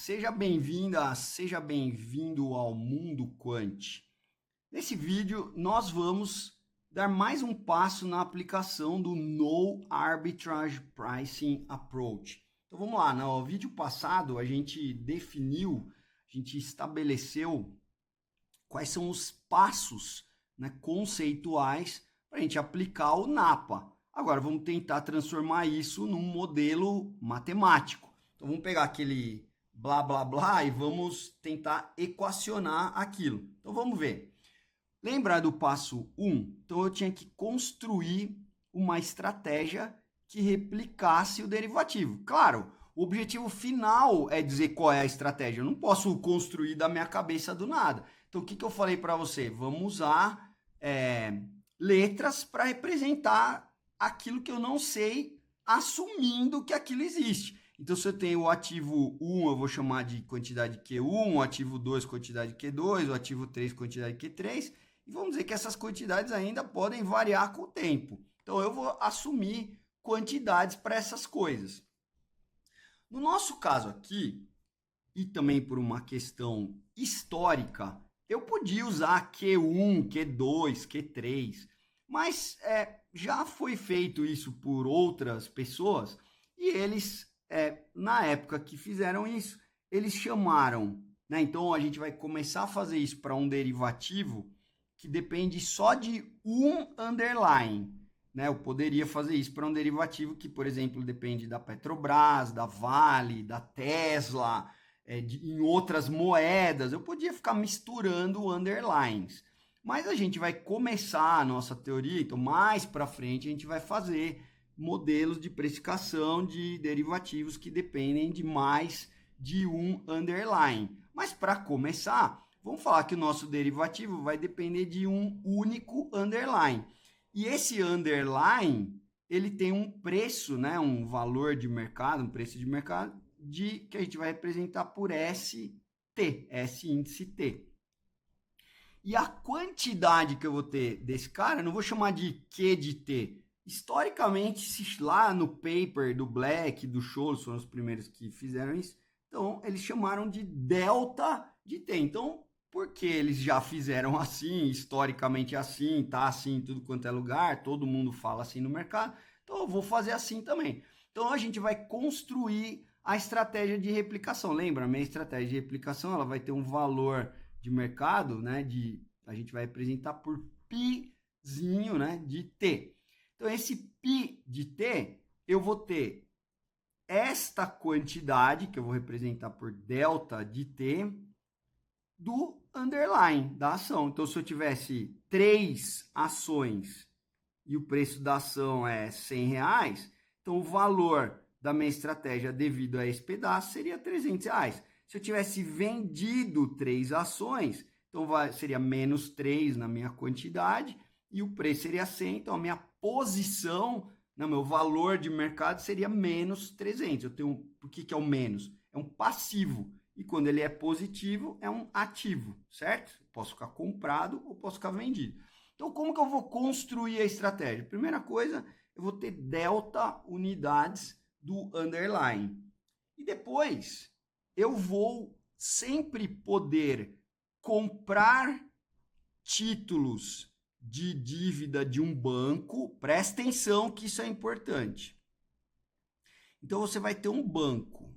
seja bem-vinda, seja bem-vindo ao Mundo Quant. Nesse vídeo, nós vamos dar mais um passo na aplicação do No Arbitrage Pricing Approach. Então vamos lá, no vídeo passado a gente definiu, a gente estabeleceu quais são os passos, conceituais para a gente aplicar o NAPA. Agora vamos tentar transformar isso num modelo matemático. Então vamos pegar aquele blá blá blá e vamos tentar equacionar aquilo. Então vamos ver. Lembra do passo 1? Então eu tinha que construir uma estratégia que replicasse o derivativo. Claro, o objetivo final é dizer qual é a estratégia. Eu não posso construir da minha cabeça do nada. Então o que eu falei para você? Vamos usar letras para representar aquilo que eu não sei, assumindo que aquilo existe. Então, se eu tenho o ativo 1, eu vou chamar de quantidade Q1, o ativo 2, quantidade Q2, o ativo 3, quantidade Q3, e vamos dizer que essas quantidades ainda podem variar com o tempo. Então, eu vou assumir quantidades para essas coisas. No nosso caso aqui, e também por uma questão histórica, eu podia usar Q1, Q2, Q3, mas já foi feito isso por outras pessoas e eles, na época que fizeram isso, eles chamaram, então a gente vai começar a fazer isso para um derivativo que depende só de um underlying. Eu poderia fazer isso para um derivativo que, por exemplo, depende da Petrobras, da Vale, da Tesla, em outras moedas. Eu podia ficar misturando underlines. Mas a gente vai começar a nossa teoria, então mais para frente a gente vai fazer modelos de precificação de derivativos que dependem de mais de um underlying. Mas para começar, vamos falar que o nosso derivativo vai depender de um único underlying. E esse underlying, ele tem um preço, um valor de mercado, um preço de mercado, que a gente vai representar por ST, S índice T. E a quantidade que eu vou ter desse cara, eu não vou chamar de Q de T. Historicamente, lá no paper do Black, do Scholes, foram os primeiros que fizeram isso, então eles chamaram de delta de T. Então, porque eles já fizeram assim, historicamente assim, tá assim em tudo quanto é lugar, todo mundo fala assim no mercado, então eu vou fazer assim também. Então a gente vai construir a estratégia de replicação. Lembra, a minha estratégia de replicação, ela vai ter um valor de mercado, a gente vai representar por Pzinho, de T. Então esse Pi de T, eu vou ter esta quantidade, que eu vou representar por delta de T, do underlying da ação. Então, se eu tivesse 3 ações e o preço da ação é R$100, então o valor da minha estratégia devido a esse pedaço seria R$300. Se eu tivesse vendido 3 ações, então seria menos 3 na minha quantidade e o preço seria 100, então a minha posição, meu valor de mercado seria menos 300. Por que é o menos? É um passivo. E quando ele é positivo, é um ativo, certo? Posso ficar comprado ou posso ficar vendido. Então, como que eu vou construir a estratégia? Primeira coisa, eu vou ter delta unidades do underlying. E depois, eu vou sempre poder comprar títulos de dívida de um banco. Presta atenção que isso é importante. Então, você vai ter um banco.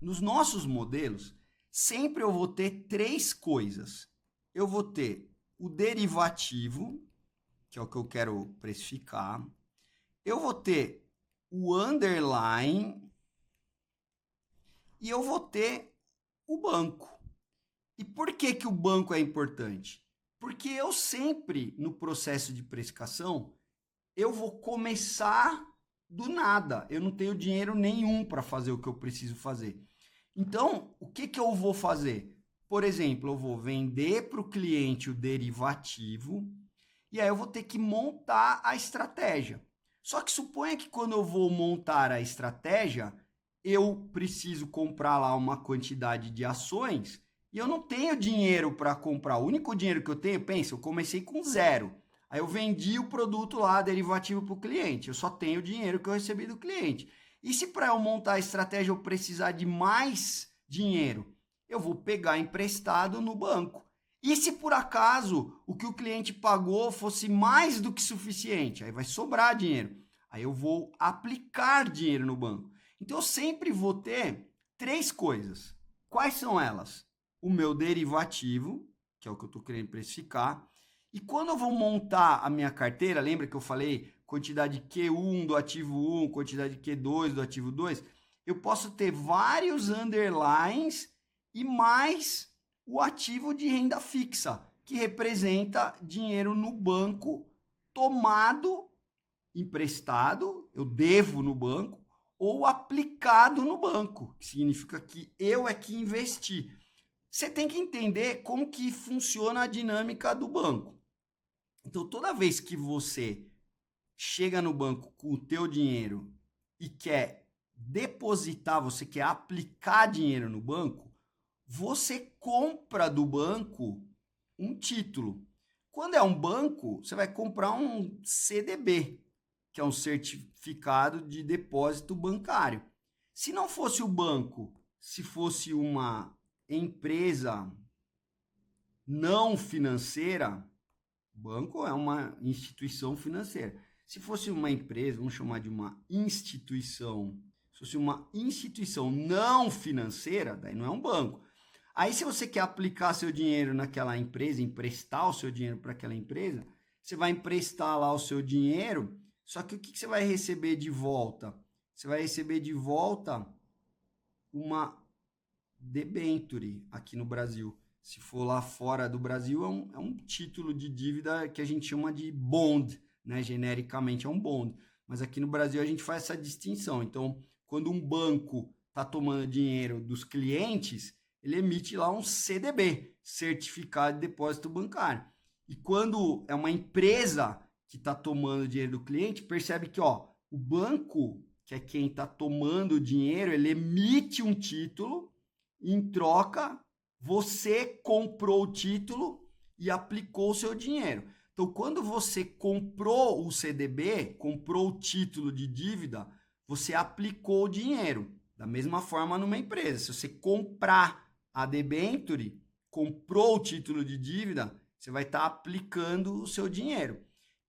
Nos nossos modelos, sempre eu vou ter 3 coisas. Eu vou ter o derivativo, que é o que eu quero precificar. Eu vou ter o underlying e eu vou ter o banco. E por que o banco é importante? Porque eu sempre, no processo de precificação, eu vou começar do nada. Eu não tenho dinheiro nenhum para fazer o que eu preciso fazer. Então, o que eu vou fazer? Por exemplo, eu vou vender para o cliente o derivativo e aí eu vou ter que montar a estratégia. Só que suponha que quando eu vou montar a estratégia, eu preciso comprar lá uma quantidade de ações e eu não tenho dinheiro para comprar. O único dinheiro que eu tenho, pensa, eu comecei com 0. Aí eu vendi o produto lá, derivativo para o cliente. Eu só tenho o dinheiro que eu recebi do cliente. E se para eu montar a estratégia eu precisar de mais dinheiro? Eu vou pegar emprestado no banco. E se por acaso o que o cliente pagou fosse mais do que suficiente? Aí vai sobrar dinheiro. Aí eu vou aplicar dinheiro no banco. Então eu sempre vou ter 3 coisas. Quais são elas? O meu derivativo, que é o que eu estou querendo precificar. E quando eu vou montar a minha carteira, lembra que eu falei quantidade Q1 do ativo 1, quantidade Q2 do ativo 2? Eu posso ter vários underlines e mais o ativo de renda fixa, que representa dinheiro no banco tomado, emprestado, eu devo no banco, ou aplicado no banco, que significa que eu é que investi. Você tem que entender como que funciona a dinâmica do banco. Então, toda vez que você chega no banco com o teu dinheiro e quer depositar, você quer aplicar dinheiro no banco, você compra do banco um título. Quando é um banco, você vai comprar um CDB, que é um certificado de depósito bancário. Se não fosse o banco, se fosse uma empresa não financeira, banco é uma instituição financeira. Se fosse uma empresa, vamos chamar de uma instituição, se fosse uma instituição não financeira, daí não é um banco. Aí se você quer aplicar seu dinheiro naquela empresa, emprestar o seu dinheiro para aquela empresa, você vai emprestar lá o seu dinheiro, só que o que você vai receber de volta? Você vai receber de volta uma debenture aqui no Brasil. Se for lá fora do Brasil, é um título de dívida que a gente chama de bond, né? Genericamente é um bond. Mas aqui no Brasil a gente faz essa distinção. Então, quando um banco está tomando dinheiro dos clientes, ele emite lá um CDB, Certificado de Depósito Bancário. E quando é uma empresa que está tomando dinheiro do cliente, percebe que ó, o banco, que é quem está tomando o dinheiro, ele emite um título, em troca, você comprou o título e aplicou o seu dinheiro. Então, quando você comprou o CDB, comprou o título de dívida, você aplicou o dinheiro. Da mesma forma numa empresa. Se você comprar a debenture, comprou o título de dívida, você vai estar aplicando o seu dinheiro.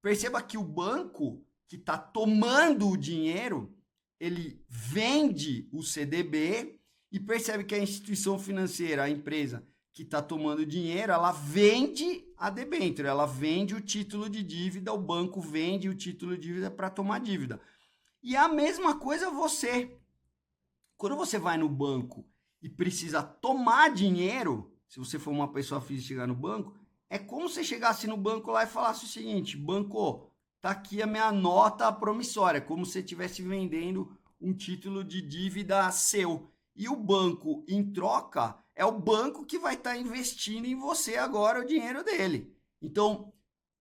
Perceba que o banco que está tomando o dinheiro, ele vende o CDB e percebe que a instituição financeira, a empresa que está tomando dinheiro, ela vende a debênture, ela vende o título de dívida, o banco vende o título de dívida para tomar dívida. E a mesma coisa você. Quando você vai no banco e precisa tomar dinheiro, se você for uma pessoa física chegar no banco, é como se você chegasse no banco lá e falasse o seguinte: banco, tá aqui a minha nota promissória, como se você estivesse vendendo um título de dívida seu. E o banco, em troca, é o banco que vai estar investindo em você agora o dinheiro dele. Então,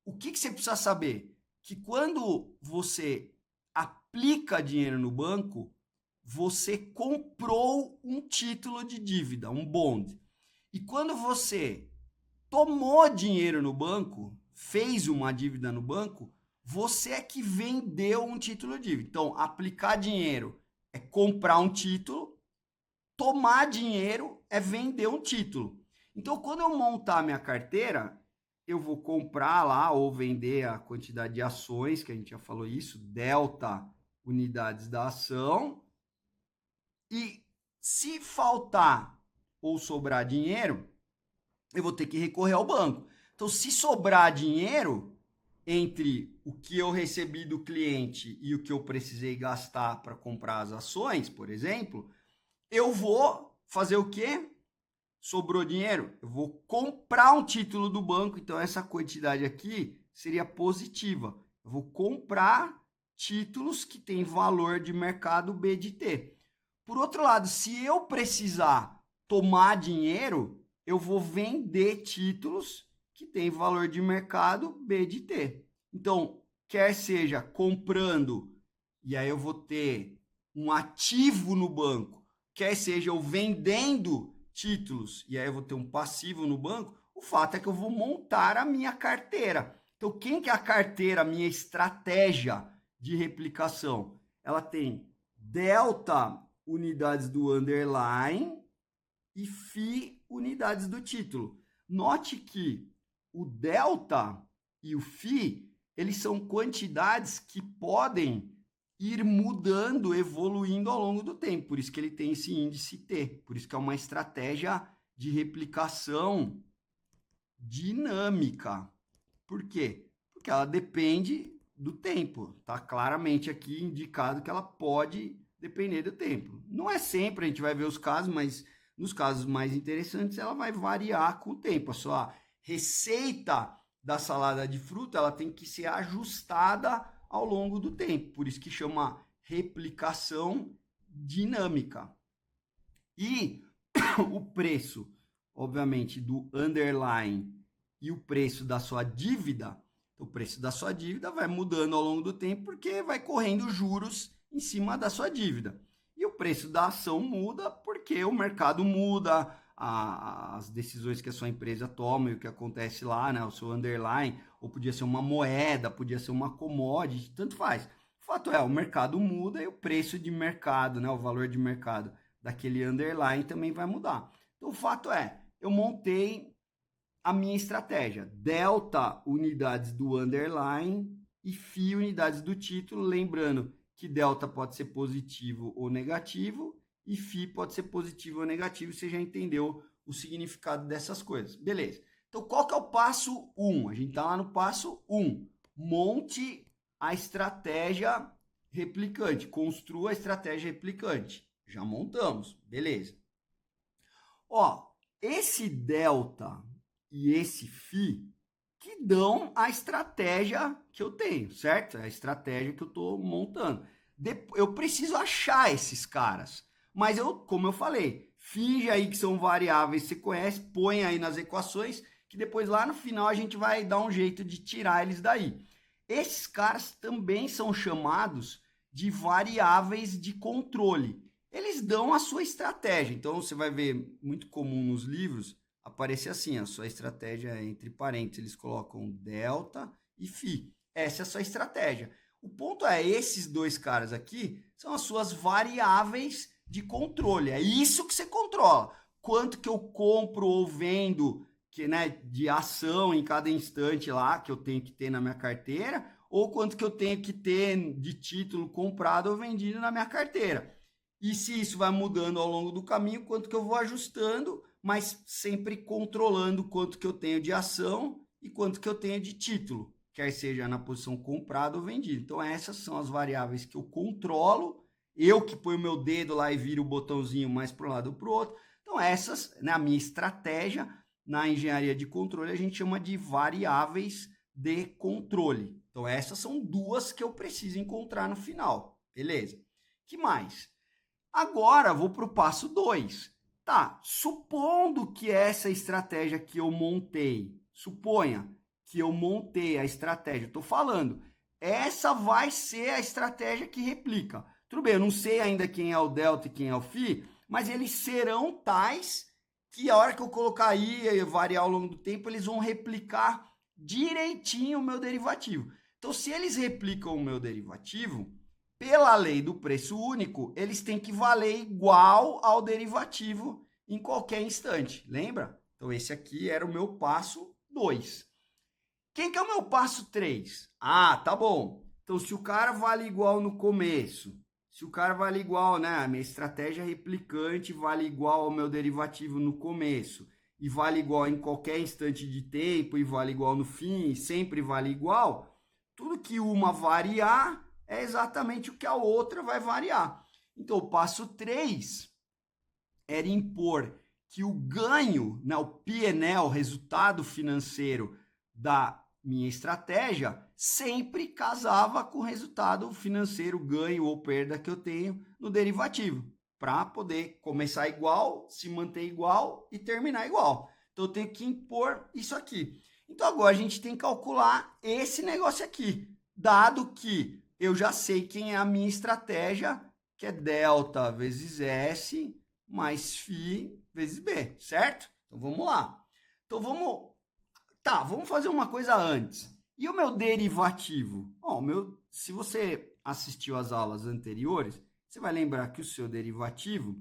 o que você precisa saber? Que quando você aplica dinheiro no banco, você comprou um título de dívida, um bond. E quando você tomou dinheiro no banco, fez uma dívida no banco, você é que vendeu um título de dívida. Então, aplicar dinheiro é comprar um título, tomar dinheiro é vender um título. Então, quando eu montar minha carteira, eu vou comprar lá ou vender a quantidade de ações, que a gente já falou isso, delta unidades da ação. E se faltar ou sobrar dinheiro, eu vou ter que recorrer ao banco. Então, se sobrar dinheiro entre o que eu recebi do cliente e o que eu precisei gastar para comprar as ações, por exemplo, eu vou fazer o quê? Sobrou dinheiro? Eu vou comprar um título do banco, então essa quantidade aqui seria positiva. Eu vou comprar títulos que têm valor de mercado B de T. Por outro lado, se eu precisar tomar dinheiro, eu vou vender títulos que têm valor de mercado B de T. Então, quer seja comprando, e aí eu vou ter um ativo no banco, quer seja eu vendendo títulos, e aí eu vou ter um passivo no banco, o fato é que eu vou montar a minha carteira. Então, quem que é a carteira, a minha estratégia de replicação? Ela tem delta unidades do underline e φ unidades do título. Note que o delta e o φ, eles são quantidades que podem ir mudando, evoluindo ao longo do tempo. Por isso que ele tem esse índice T. Por isso que é uma estratégia de replicação dinâmica. Por quê? Porque ela depende do tempo. Está claramente aqui indicado que ela pode depender do tempo. Não é sempre, a gente vai ver os casos, mas nos casos mais interessantes ela vai variar com o tempo. A sua receita da salada de fruta ela tem que ser ajustada ao longo do tempo. Por isso que chama replicação dinâmica. E o preço, obviamente, do underlying e o preço da sua dívida, o preço da sua dívida vai mudando ao longo do tempo porque vai correndo juros em cima da sua dívida. E o preço da ação muda porque o mercado muda, as decisões que a sua empresa toma e o que acontece lá, né, o seu underlying, ou podia ser uma moeda, podia ser uma commodity, tanto faz. O fato é, o mercado muda e o preço de mercado, né, o valor de mercado daquele underlying também vai mudar. Então, o fato é, eu montei a minha estratégia. Delta unidades do underlying e φ unidades do título, lembrando que delta pode ser positivo ou negativo e φ pode ser positivo ou negativo, você já entendeu o significado dessas coisas. Beleza. Então, qual que é o passo 1? A gente está lá no passo 1. Monte a estratégia replicante, construa a estratégia replicante. Já montamos, beleza. Ó, esse delta e esse φ que dão a estratégia que eu tenho, certo? É a estratégia que eu estou montando. Eu preciso achar esses caras, mas como eu falei, finge aí que são variáveis, você conhece, põe aí nas equações, que depois lá no final a gente vai dar um jeito de tirar eles daí. Esses caras também são chamados de variáveis de controle. Eles dão a sua estratégia. Então você vai ver muito comum nos livros aparecer assim, a sua estratégia entre parênteses, eles colocam delta e φ. Essa é a sua estratégia. O ponto é, esses dois caras aqui são as suas variáveis de controle. É isso que você controla. Quanto que eu compro ou vendo que, né, de ação em cada instante lá que eu tenho que ter na minha carteira, ou quanto que eu tenho que ter de título comprado ou vendido na minha carteira. E se isso vai mudando ao longo do caminho, quanto que eu vou ajustando, mas sempre controlando quanto que eu tenho de ação e quanto que eu tenho de título, quer seja na posição comprado ou vendido. Então essas são as variáveis que eu controlo, eu que ponho o meu dedo lá e viro o botãozinho mais para um lado ou para o outro. Então essas, na minha estratégia, na engenharia de controle, a gente chama de variáveis de controle. Então essas são duas que eu preciso encontrar no final, beleza? Que mais? Agora vou para o passo 2. Tá, supondo que essa estratégia que eu montei, suponha que eu montei a estratégia, estou falando, essa vai ser a estratégia que replica. Tudo bem, eu não sei ainda quem é o delta e quem é o φ, mas eles serão tais que a hora que eu colocar aí e variar ao longo do tempo, eles vão replicar direitinho o meu derivativo. Então, se eles replicam o meu derivativo, pela lei do preço único, eles têm que valer igual ao derivativo em qualquer instante, lembra? Então, esse aqui era o meu passo 2. Quem que é o meu passo 3? Ah, tá bom. Então, se o cara vale igual no começo, se o cara vale igual, né? A minha estratégia replicante vale igual ao meu derivativo no começo, e vale igual em qualquer instante de tempo, e vale igual no fim, sempre vale igual, tudo que uma variar é exatamente o que a outra vai variar. Então, o passo 3 era impor que o ganho, né, o P&L, o resultado financeiro da minha estratégia, sempre casava com o resultado financeiro, ganho ou perda que eu tenho no derivativo, para poder começar igual, se manter igual e terminar igual. Então, eu tenho que impor isso aqui. Então, agora a gente tem que calcular esse negócio aqui, dado que eu já sei quem é a minha estratégia, que é delta vezes S mais φ vezes B, certo? Então vamos lá. Então vamos fazer uma coisa antes. E o meu derivativo? Bom, se você assistiu às aulas anteriores, você vai lembrar que o seu derivativo,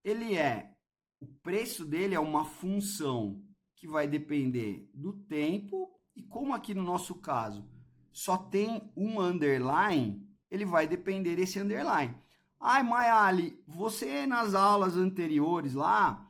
ele é o preço dele é uma função que vai depender do tempo, e como aqui no nosso caso só tem um underline, ele vai depender desse underline. Ai, Mayali, você nas aulas anteriores lá,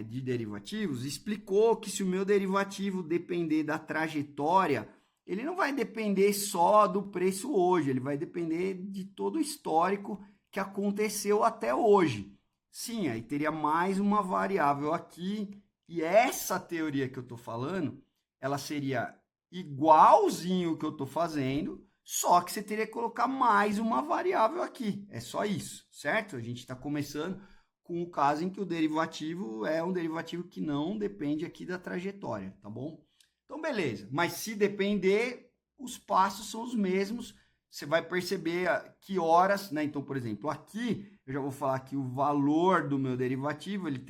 de derivativos, explicou que se o meu derivativo depender da trajetória, ele não vai depender só do preço hoje, ele vai depender de todo o histórico que aconteceu até hoje. Sim, aí teria mais uma variável aqui, e essa teoria que eu estou falando, ela seria igualzinho o que eu estou fazendo, só que você teria que colocar mais uma variável aqui. É só isso, certo? A gente está começando com o caso em que o derivativo é um derivativo que não depende aqui da trajetória, tá bom? Então, beleza. Mas se depender, os passos são os mesmos. Você vai perceber que horas, né? Então, por exemplo, aqui eu já vou falar que o valor do meu derivativo, ele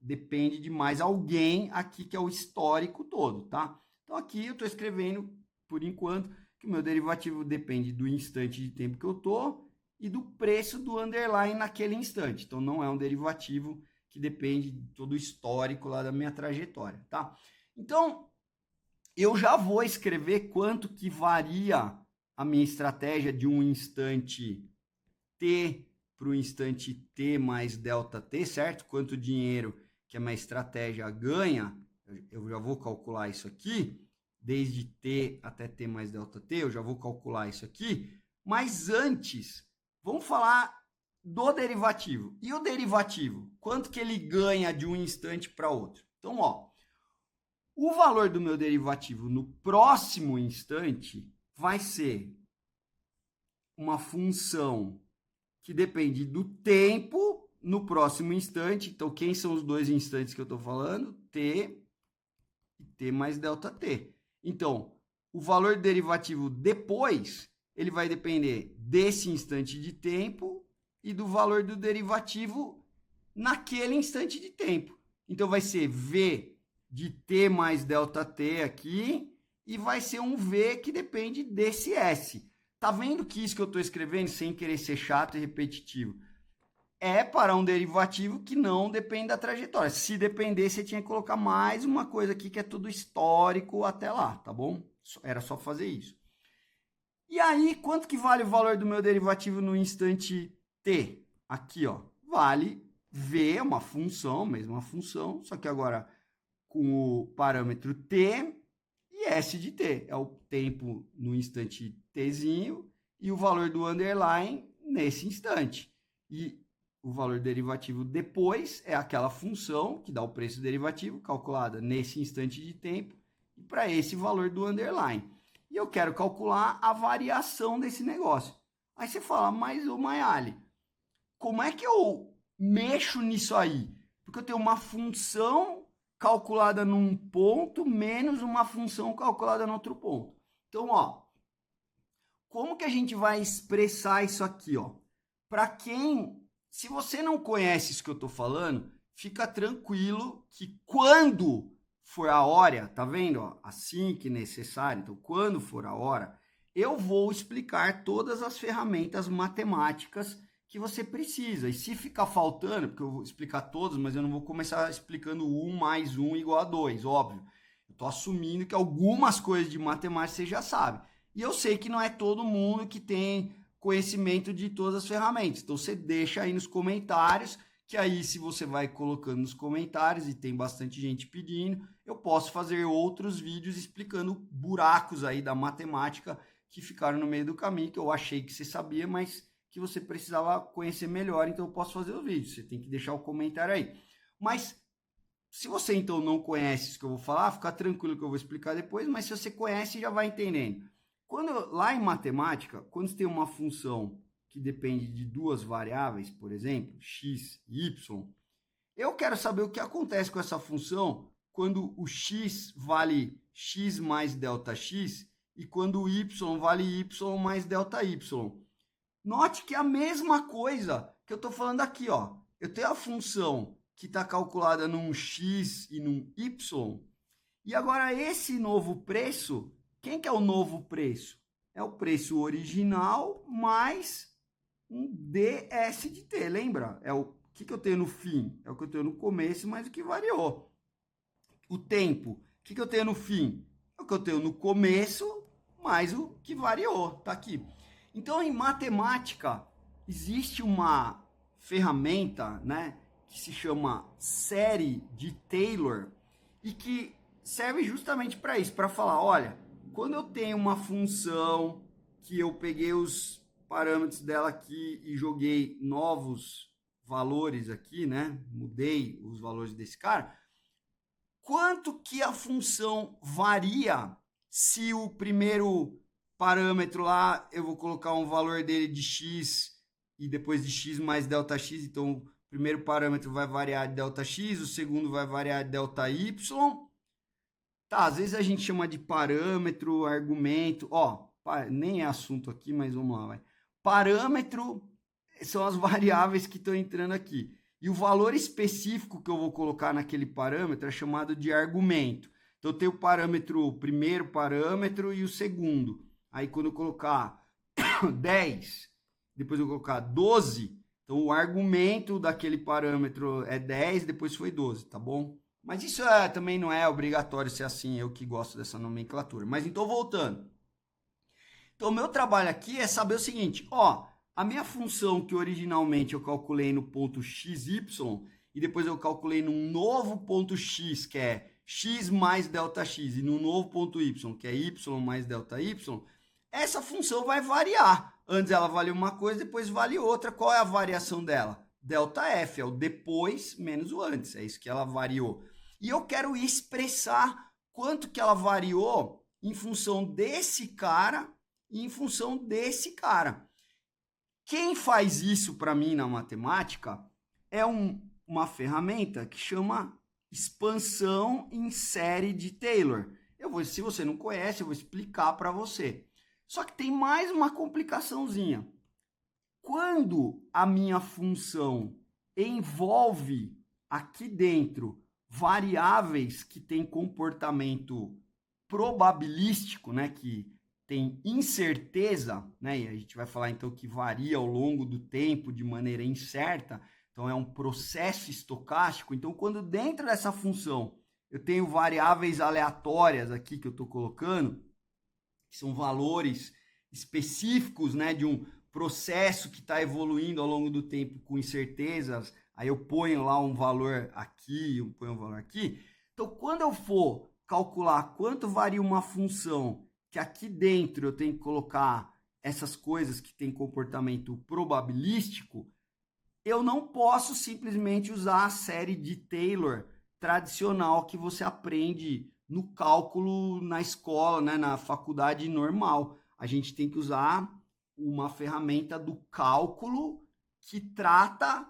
depende de mais alguém aqui, que é o histórico todo, tá? Então, aqui eu estou escrevendo, por enquanto, que o meu derivativo depende do instante de tempo que eu estou e do preço do underline naquele instante. Então, não é um derivativo que depende de todo o histórico lá da minha trajetória, tá? Então, eu já vou escrever quanto que varia a minha estratégia de um instante t para o instante t mais delta t, certo? Quanto dinheiro que a minha estratégia ganha, eu já vou calcular isso aqui, desde t até t mais delta t, eu já vou calcular isso aqui, mas antes, vamos falar do derivativo. E o derivativo? Quanto que ele ganha de um instante para outro? Então, ó, o valor do meu derivativo no próximo instante vai ser uma função que depende do tempo no próximo instante. Então, quem são os dois instantes que eu estou falando? T e t mais delta t. Então, o valor do derivativo depois, ele vai depender desse instante de tempo e do valor do derivativo naquele instante de tempo. Então, vai ser v de t mais delta t aqui, e vai ser um v que depende desse s. Tá vendo que isso que eu estou escrevendo, sem querer ser chato e repetitivo, é para um derivativo que não depende da trajetória. Se depender, você tinha que colocar mais uma coisa aqui, que é tudo histórico até lá, tá bom? Era só fazer isso. E aí, quanto que vale o valor do meu derivativo no instante t? Aqui, ó, vale v, uma função, mesma função, só que agora com o parâmetro t e s de t. É o tempo no instante tzinho e o valor do underline nesse instante. E o valor derivativo depois é aquela função que dá o preço derivativo calculada nesse instante de tempo e para esse valor do underline. E eu quero calcular a variação desse negócio. Aí você fala, mas o Mayali, como é que eu mexo nisso aí? Porque eu tenho uma função calculada num ponto menos uma função calculada no outro ponto. Então, ó, como que a gente vai expressar isso aqui, ó? Para quem, se você não conhece isso que eu estou falando, fica tranquilo que quando for a hora, tá vendo? Ó, assim que necessário, então quando for a hora, eu vou explicar todas as ferramentas matemáticas que você precisa. E se ficar faltando, porque eu vou explicar todos, mas eu não vou começar explicando 1 mais 1 igual a 2, óbvio. Eu estou assumindo que algumas coisas de matemática você já sabe. E eu sei que não é todo mundo que tem conhecimento de todas as ferramentas. Então você deixa aí nos comentários, que aí se você vai colocando nos comentários, e tem bastante gente pedindo, eu posso fazer outros vídeos explicando buracos aí da matemática que ficaram no meio do caminho, que eu achei que você sabia, mas que você precisava conhecer melhor, então eu posso fazer o vídeo. Você tem que deixar o comentário aí. Mas se você então não conhece isso que eu vou falar, fica tranquilo que eu vou explicar depois, mas se você conhece, já vai entendendo. Lá em matemática, quando você tem uma função que depende de duas variáveis, por exemplo, x e y, eu quero saber o que acontece com essa função quando o x vale x mais delta x e quando o y vale y mais delta y. Note que é a mesma coisa que eu estou falando aqui, ó. Eu tenho a função que está calculada num x e num y, e agora esse novo preço, quem que é o novo preço? É o preço original mais um ds de t, lembra? É o que eu tenho no fim? É o que eu tenho no começo, mas o que variou. O tempo, o que eu tenho no fim? É o que eu tenho no começo, mais o que variou, tá aqui. Então, em matemática, existe uma ferramenta, né, que se chama série de Taylor e que serve justamente para isso, para falar, olha, quando eu tenho uma função que eu peguei os parâmetros dela aqui e joguei novos valores aqui, né, mudei os valores desse cara, quanto que a função varia se o primeiro parâmetro lá eu vou colocar um valor dele de x e depois de x mais delta x, então o primeiro parâmetro vai variar de delta x, o segundo vai variar de delta y. Tá, às vezes a gente chama de parâmetro, argumento, ó, nem é assunto aqui, mas vamos lá, vai. Parâmetro são as variáveis que estão entrando aqui. E o valor específico que eu vou colocar naquele parâmetro é chamado de argumento. Então, eu tenho o parâmetro, o primeiro parâmetro e o segundo. Aí, quando eu colocar 10, depois eu colocar 12, então o argumento daquele parâmetro é 10, depois foi 12, tá bom? Mas isso também não é obrigatório ser assim, eu que gosto dessa nomenclatura. Mas então, voltando. Então, o meu trabalho aqui é saber o seguinte, ó, a minha função que originalmente eu calculei no ponto xy e depois eu calculei num novo ponto x, que é x mais delta x, e num novo ponto y, que é y mais delta y, essa função vai variar. Antes ela valia uma coisa, depois vale outra. Qual é a variação dela? Delta f, é o depois menos o antes, é isso que ela variou. E eu quero expressar quanto que ela variou em função desse cara e em função desse cara. Quem faz isso para mim na matemática é uma ferramenta que chama expansão em série de Taylor. Se você não conhece, eu vou explicar para você. Só que tem mais uma complicaçãozinha. Quando a minha função envolve aqui dentro variáveis que têm comportamento probabilístico, né, que tem incerteza, né? E a gente vai falar então que varia ao longo do tempo de maneira incerta, então é um processo estocástico. Então, quando dentro dessa função eu tenho variáveis aleatórias aqui que eu estou colocando, que são valores específicos, né, de um processo que está evoluindo ao longo do tempo com incertezas, aí eu ponho lá um valor aqui, eu ponho um valor aqui. Então, quando eu for calcular quanto varia uma função que aqui dentro eu tenho que colocar essas coisas que têm comportamento probabilístico, eu não posso simplesmente usar a série de Taylor tradicional que você aprende no cálculo na escola, né, na faculdade normal. A gente tem que usar uma ferramenta do cálculo que trata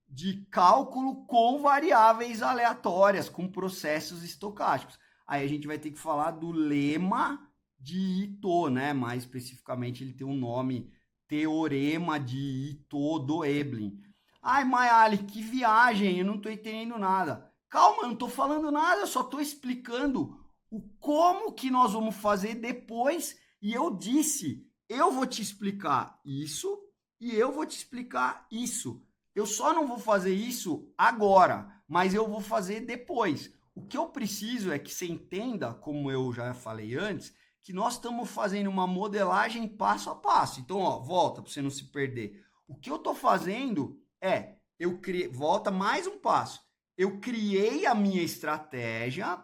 de cálculo com variáveis aleatórias, com processos estocásticos. Aí a gente vai ter que falar do lema de Ito, né? Mais especificamente, ele tem um nome, Teorema de Ito do Eblin. Ai, Mayali, que viagem, eu não estou entendendo nada. Calma, eu não estou falando nada, eu só estou explicando o como que nós vamos fazer depois. E eu disse, eu vou te explicar isso e eu vou te explicar isso. Eu só não vou fazer isso agora, mas eu vou fazer depois. O que eu preciso é que você entenda, como eu já falei antes, que nós estamos fazendo uma modelagem passo a passo. Então, ó, volta para você não se perder. O que eu estou fazendo é, volta mais um passo. Eu criei a minha estratégia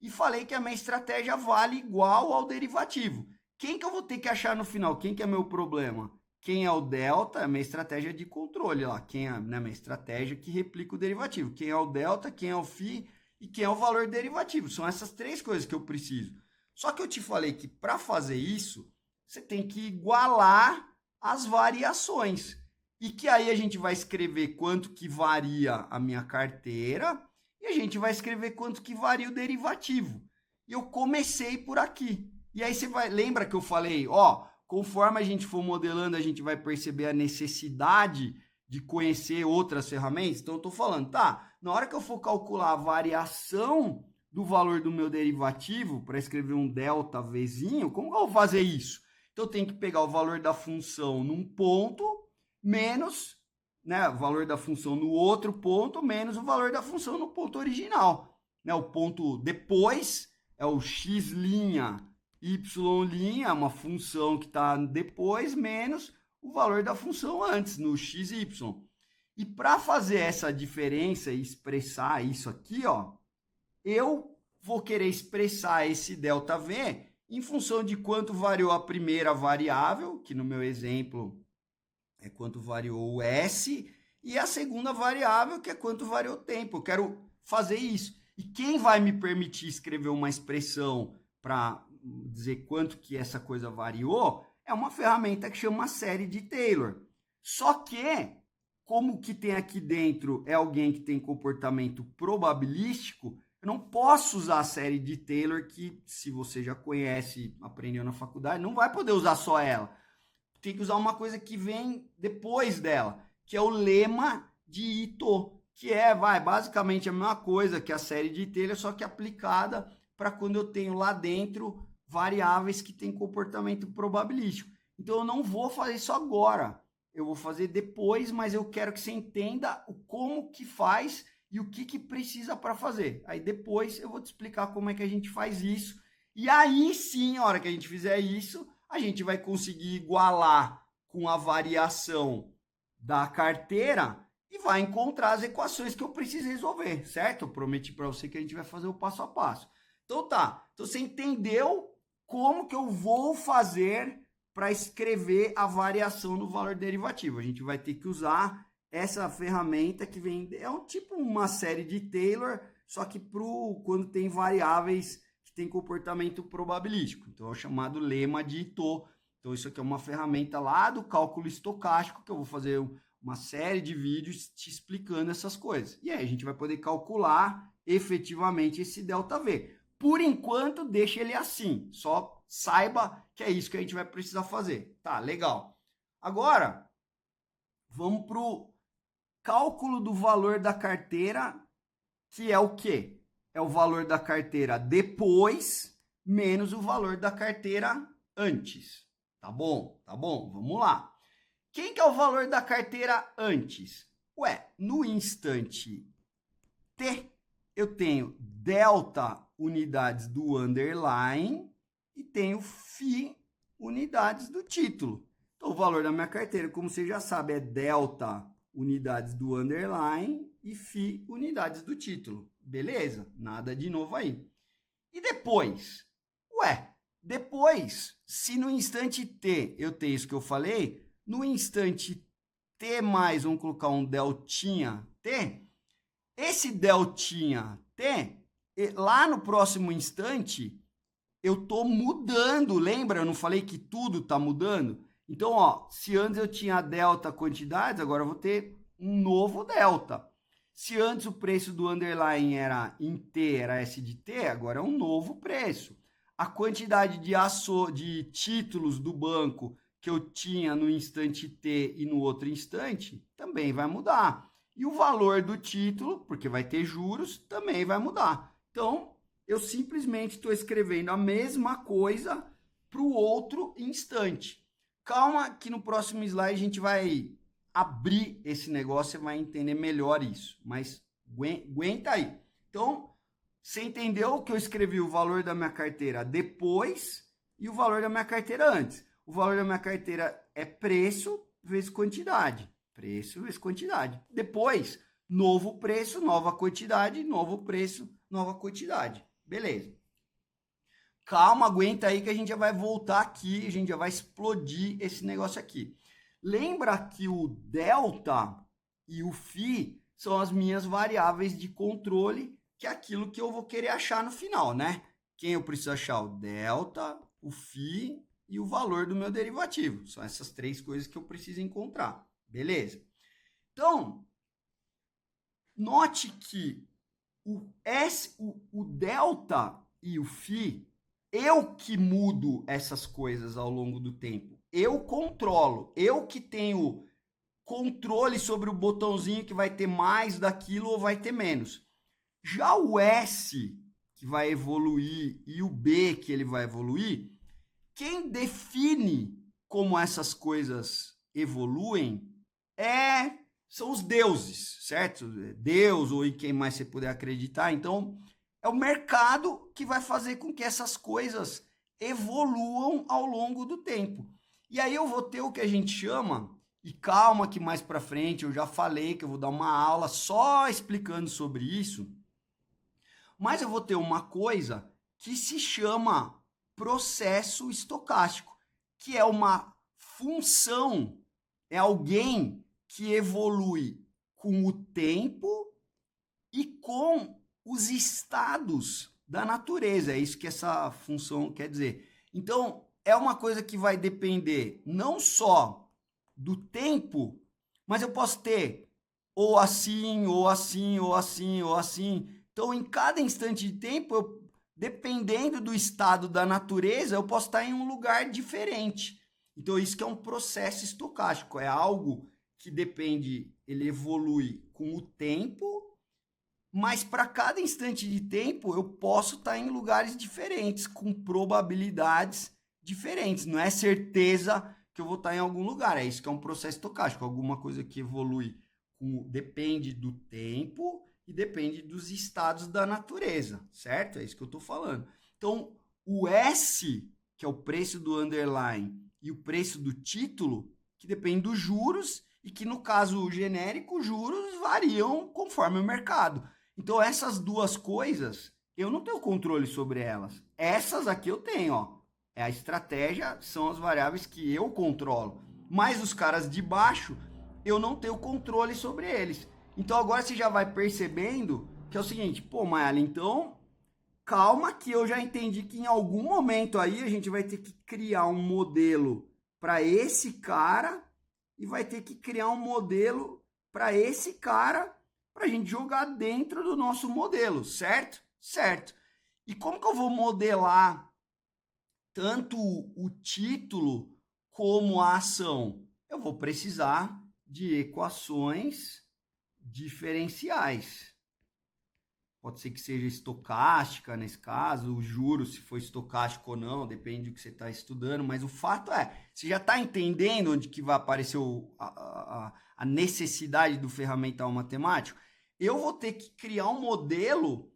e falei que a minha estratégia vale igual ao derivativo. Quem que eu vou ter que achar no final? Quem que é meu problema? Quem é o delta? É a minha estratégia de controle lá. Quem é a minha estratégia que replica o derivativo? Quem é o delta? Quem é o φ? E quem é o valor derivativo? São essas três coisas que eu preciso. Só que eu te falei que para fazer isso, você tem que igualar as variações. E que aí a gente vai escrever quanto que varia a minha carteira e a gente vai escrever quanto que varia o derivativo. E eu comecei por aqui. E aí você lembra que eu falei, ó, conforme a gente for modelando, a gente vai perceber a necessidade de conhecer outras ferramentas? Então eu estou falando, tá, na hora que eu for calcular a variação do valor do meu derivativo, para escrever um delta Vzinho, como que eu vou fazer isso? Então eu tenho que pegar o valor da função num ponto, menos, né, o valor da função no outro ponto menos o valor da função no ponto original. Né? O ponto depois é o x', y', uma função que está depois, menos o valor da função antes, no x, y. E para fazer essa diferença e expressar isso aqui, ó, eu vou querer expressar esse ΔV em função de quanto variou a primeira variável, que no meu exemplo é quanto variou o S, e a segunda variável, que é quanto variou o tempo. Eu quero fazer isso. E quem vai me permitir escrever uma expressão para dizer quanto que essa coisa variou é uma ferramenta que chama série de Taylor. Só que, como o que tem aqui dentro é alguém que tem comportamento probabilístico, eu não posso usar a série de Taylor, que se você já conhece, aprendeu na faculdade, não vai poder usar só ela. Tem que usar uma coisa que vem depois dela, que é o lema de Ito, que é, basicamente a mesma coisa que a série de Taylor, só que aplicada para quando eu tenho lá dentro variáveis que têm comportamento probabilístico. Então eu não vou fazer isso agora, eu vou fazer depois, mas eu quero que você entenda o como que faz e o que precisa para fazer. Aí depois eu vou te explicar como é que a gente faz isso. E aí sim, a hora que a gente fizer isso, a gente vai conseguir igualar com a variação da carteira e vai encontrar as equações que eu preciso resolver, certo? Eu prometi para você que a gente vai fazer o passo a passo. Então tá, então você entendeu como que eu vou fazer para escrever a variação no valor derivativo. A gente vai ter que usar essa ferramenta que vem, é um tipo uma série de Taylor, só que quando tem variáveis que tem comportamento probabilístico. Então é o chamado lema de Ito. Então isso aqui é uma ferramenta lá do cálculo estocástico, que eu vou fazer uma série de vídeos te explicando essas coisas. E aí a gente vai poder calcular efetivamente esse ΔV. Por enquanto, deixa ele assim. Só saiba que é isso que a gente vai precisar fazer. Tá, legal. Agora, vamos para o cálculo do valor da carteira, que é o quê? É o valor da carteira depois menos o valor da carteira antes. Tá bom? Tá bom? Vamos lá. Quem que é o valor da carteira antes? Ué, no instante T, eu tenho delta unidades do underline e tenho φ unidades do título. Então, o valor da minha carteira, como você já sabe, é delta unidades do underline e φ unidades do título. Beleza? Nada de novo aí. E depois? Ué, depois, se no instante T eu tenho isso que eu falei, no instante T mais, vamos colocar um deltinha T, esse deltinha T, lá no próximo instante, eu estou mudando, lembra? Eu não falei que tudo está mudando? Então, ó, se antes eu tinha delta quantidades, agora eu vou ter um novo delta. Se antes o preço do underline era em T, era S de T, agora é um novo preço. A quantidade de títulos do banco que eu tinha no instante T e no outro instante também vai mudar. E o valor do título, porque vai ter juros, também vai mudar. Então, eu simplesmente estou escrevendo a mesma coisa para o outro instante. Calma que no próximo slide a gente vai abrir esse negócio e vai entender melhor isso. Mas aguenta aí. Então, você entendeu que eu escrevi o valor da minha carteira depois e o valor da minha carteira antes. O valor da minha carteira é preço vezes quantidade. Preço vezes quantidade. Depois, novo preço, nova quantidade, novo preço, nova quantidade. Beleza. Calma, aguenta aí que a gente já vai voltar aqui, a gente já vai explodir esse negócio aqui. Lembra que o delta e o φ são as minhas variáveis de controle, que é aquilo que eu vou querer achar no final, né? Quem eu preciso achar? O delta, o φ e o valor do meu derivativo. São essas três coisas que eu preciso encontrar. Beleza? Então, note que o delta e o φ, eu que mudo essas coisas ao longo do tempo. Eu controlo. Eu que tenho controle sobre o botãozinho que vai ter mais daquilo ou vai ter menos. Já o S, que vai evoluir, e o B, que ele vai evoluir, quem define como essas coisas evoluem é são os deuses, certo? Deus ou em quem mais você puder acreditar. Então, é o mercado que vai fazer com que essas coisas evoluam ao longo do tempo. E aí eu vou ter o que a gente chama, e calma que mais para frente eu já falei que eu vou dar uma aula só explicando sobre isso, mas eu vou ter uma coisa que se chama processo estocástico, que é uma função, é alguém que evolui com o tempo e com os estados da natureza. É isso que essa função quer dizer. Então, é uma coisa que vai depender não só do tempo, mas eu posso ter ou assim, ou assim, ou assim, ou assim. Então, em cada instante de tempo, dependendo do estado da natureza, eu posso estar em um lugar diferente. Então, isso que é um processo estocástico, é algo que depende, ele evolui com o tempo, mas para cada instante de tempo eu posso estar em lugares diferentes, com probabilidades diferentes. Não é certeza que eu vou estar em algum lugar, é isso que é um processo estocástico, alguma coisa que evolui depende do tempo e depende dos estados da natureza, certo? É isso que eu estou falando. Então, o S, que é o preço do underline, e o preço do título, que depende dos juros, e que no caso genérico, os juros variam conforme o mercado. Então, essas duas coisas, eu não tenho controle sobre elas. Essas aqui eu tenho, ó. É a estratégia, são as variáveis que eu controlo. Mas os caras de baixo, eu não tenho controle sobre eles. Então, agora você já vai percebendo que é o seguinte, pô, Mayala, então, calma que eu já entendi que em algum momento aí a gente vai ter que criar um modelo para esse cara e vai ter que criar um modelo para esse cara para a gente jogar dentro do nosso modelo, certo? Certo. E como que eu vou modelar tanto o título como a ação? Eu vou precisar de equações diferenciais. Pode ser que seja estocástica nesse caso, o juro, se for estocástico ou não, depende do que você está estudando, mas o fato é, você já está entendendo onde que vai aparecer a necessidade do ferramental matemático? Eu vou ter que criar um modelo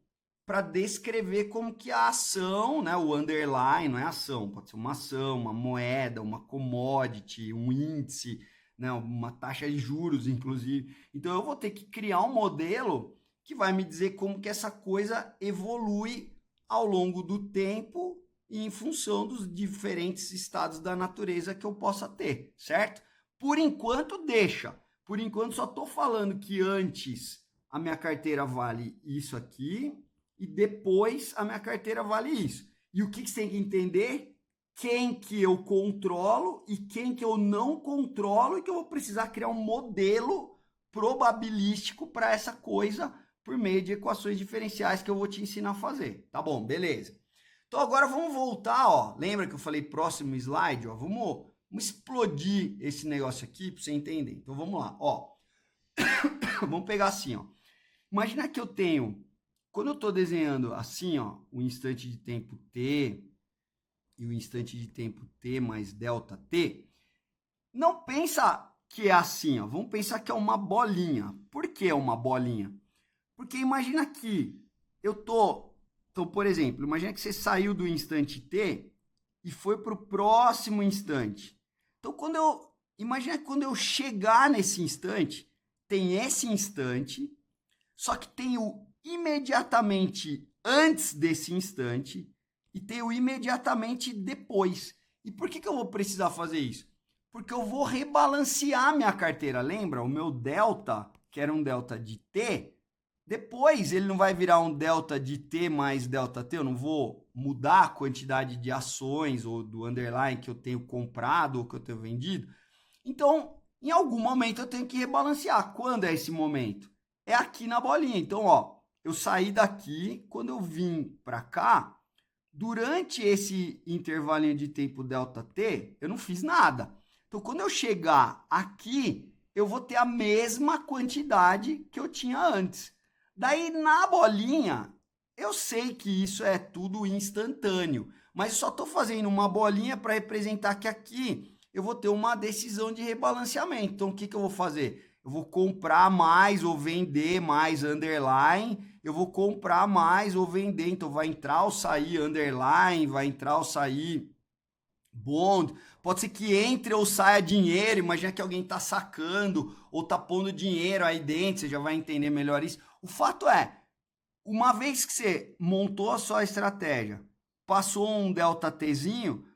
para descrever como que a ação, né, o underline, não é ação, pode ser uma ação, uma moeda, uma commodity, um índice, né, uma taxa de juros, inclusive. Então eu vou ter que criar um modelo que vai me dizer como que essa coisa evolui ao longo do tempo e em função dos diferentes estados da natureza que eu possa ter, certo? Por enquanto, deixa. Por enquanto, só estou falando que antes a minha carteira vale isso aqui e depois a minha carteira vale isso. E o que você tem que entender? Quem que eu controlo e quem que eu não controlo e que eu vou precisar criar um modelo probabilístico para essa coisa por meio de equações diferenciais que eu vou te ensinar a fazer. Tá bom, beleza. Então agora vamos voltar, ó. Lembra que eu falei próximo slide, ó? Vamos explodir esse negócio aqui para você entender. Então vamos lá, ó. Vamos pegar assim, ó. Imagina que eu tenho, quando eu estou desenhando assim, ó, o instante de tempo t e o instante de tempo t mais delta t, não pensa que é assim, ó. Vamos pensar que é uma bolinha. Por que é uma bolinha? Porque imagina que eu tô... Então, por exemplo, imagina que você saiu do instante t e foi para o próximo instante. Então, imagina que quando eu chegar nesse instante, tem esse instante, só que tem o imediatamente antes desse instante e tem o imediatamente depois. E por que eu vou precisar fazer isso? Porque eu vou rebalancear minha carteira. Lembra? O meu delta, que era um delta de t, depois ele não vai virar um delta de t mais delta t, eu não vou mudar a quantidade de ações ou do underline que eu tenho comprado ou que eu tenho vendido. Então, em algum momento eu tenho que rebalancear. Quando é esse momento? É aqui na bolinha. Então, ó, eu saí daqui, quando eu vim para cá, durante esse intervalinho de tempo delta t, eu não fiz nada. Então, quando eu chegar aqui, eu vou ter a mesma quantidade que eu tinha antes. Daí, na bolinha, eu sei que isso é tudo instantâneo, mas eu só estou fazendo uma bolinha para representar que aqui eu vou ter uma decisão de rebalanceamento. Então, o que eu vou fazer? eu vou comprar mais ou vender mais underline, eu vou comprar mais ou vender, então vai entrar ou sair underline, vai entrar ou sair bond, pode ser que entre ou saia dinheiro, imagina que alguém está sacando ou está pondo dinheiro aí dentro, você já vai entender melhor isso. O fato é, uma vez que você montou a sua estratégia, passou um delta Tzinho,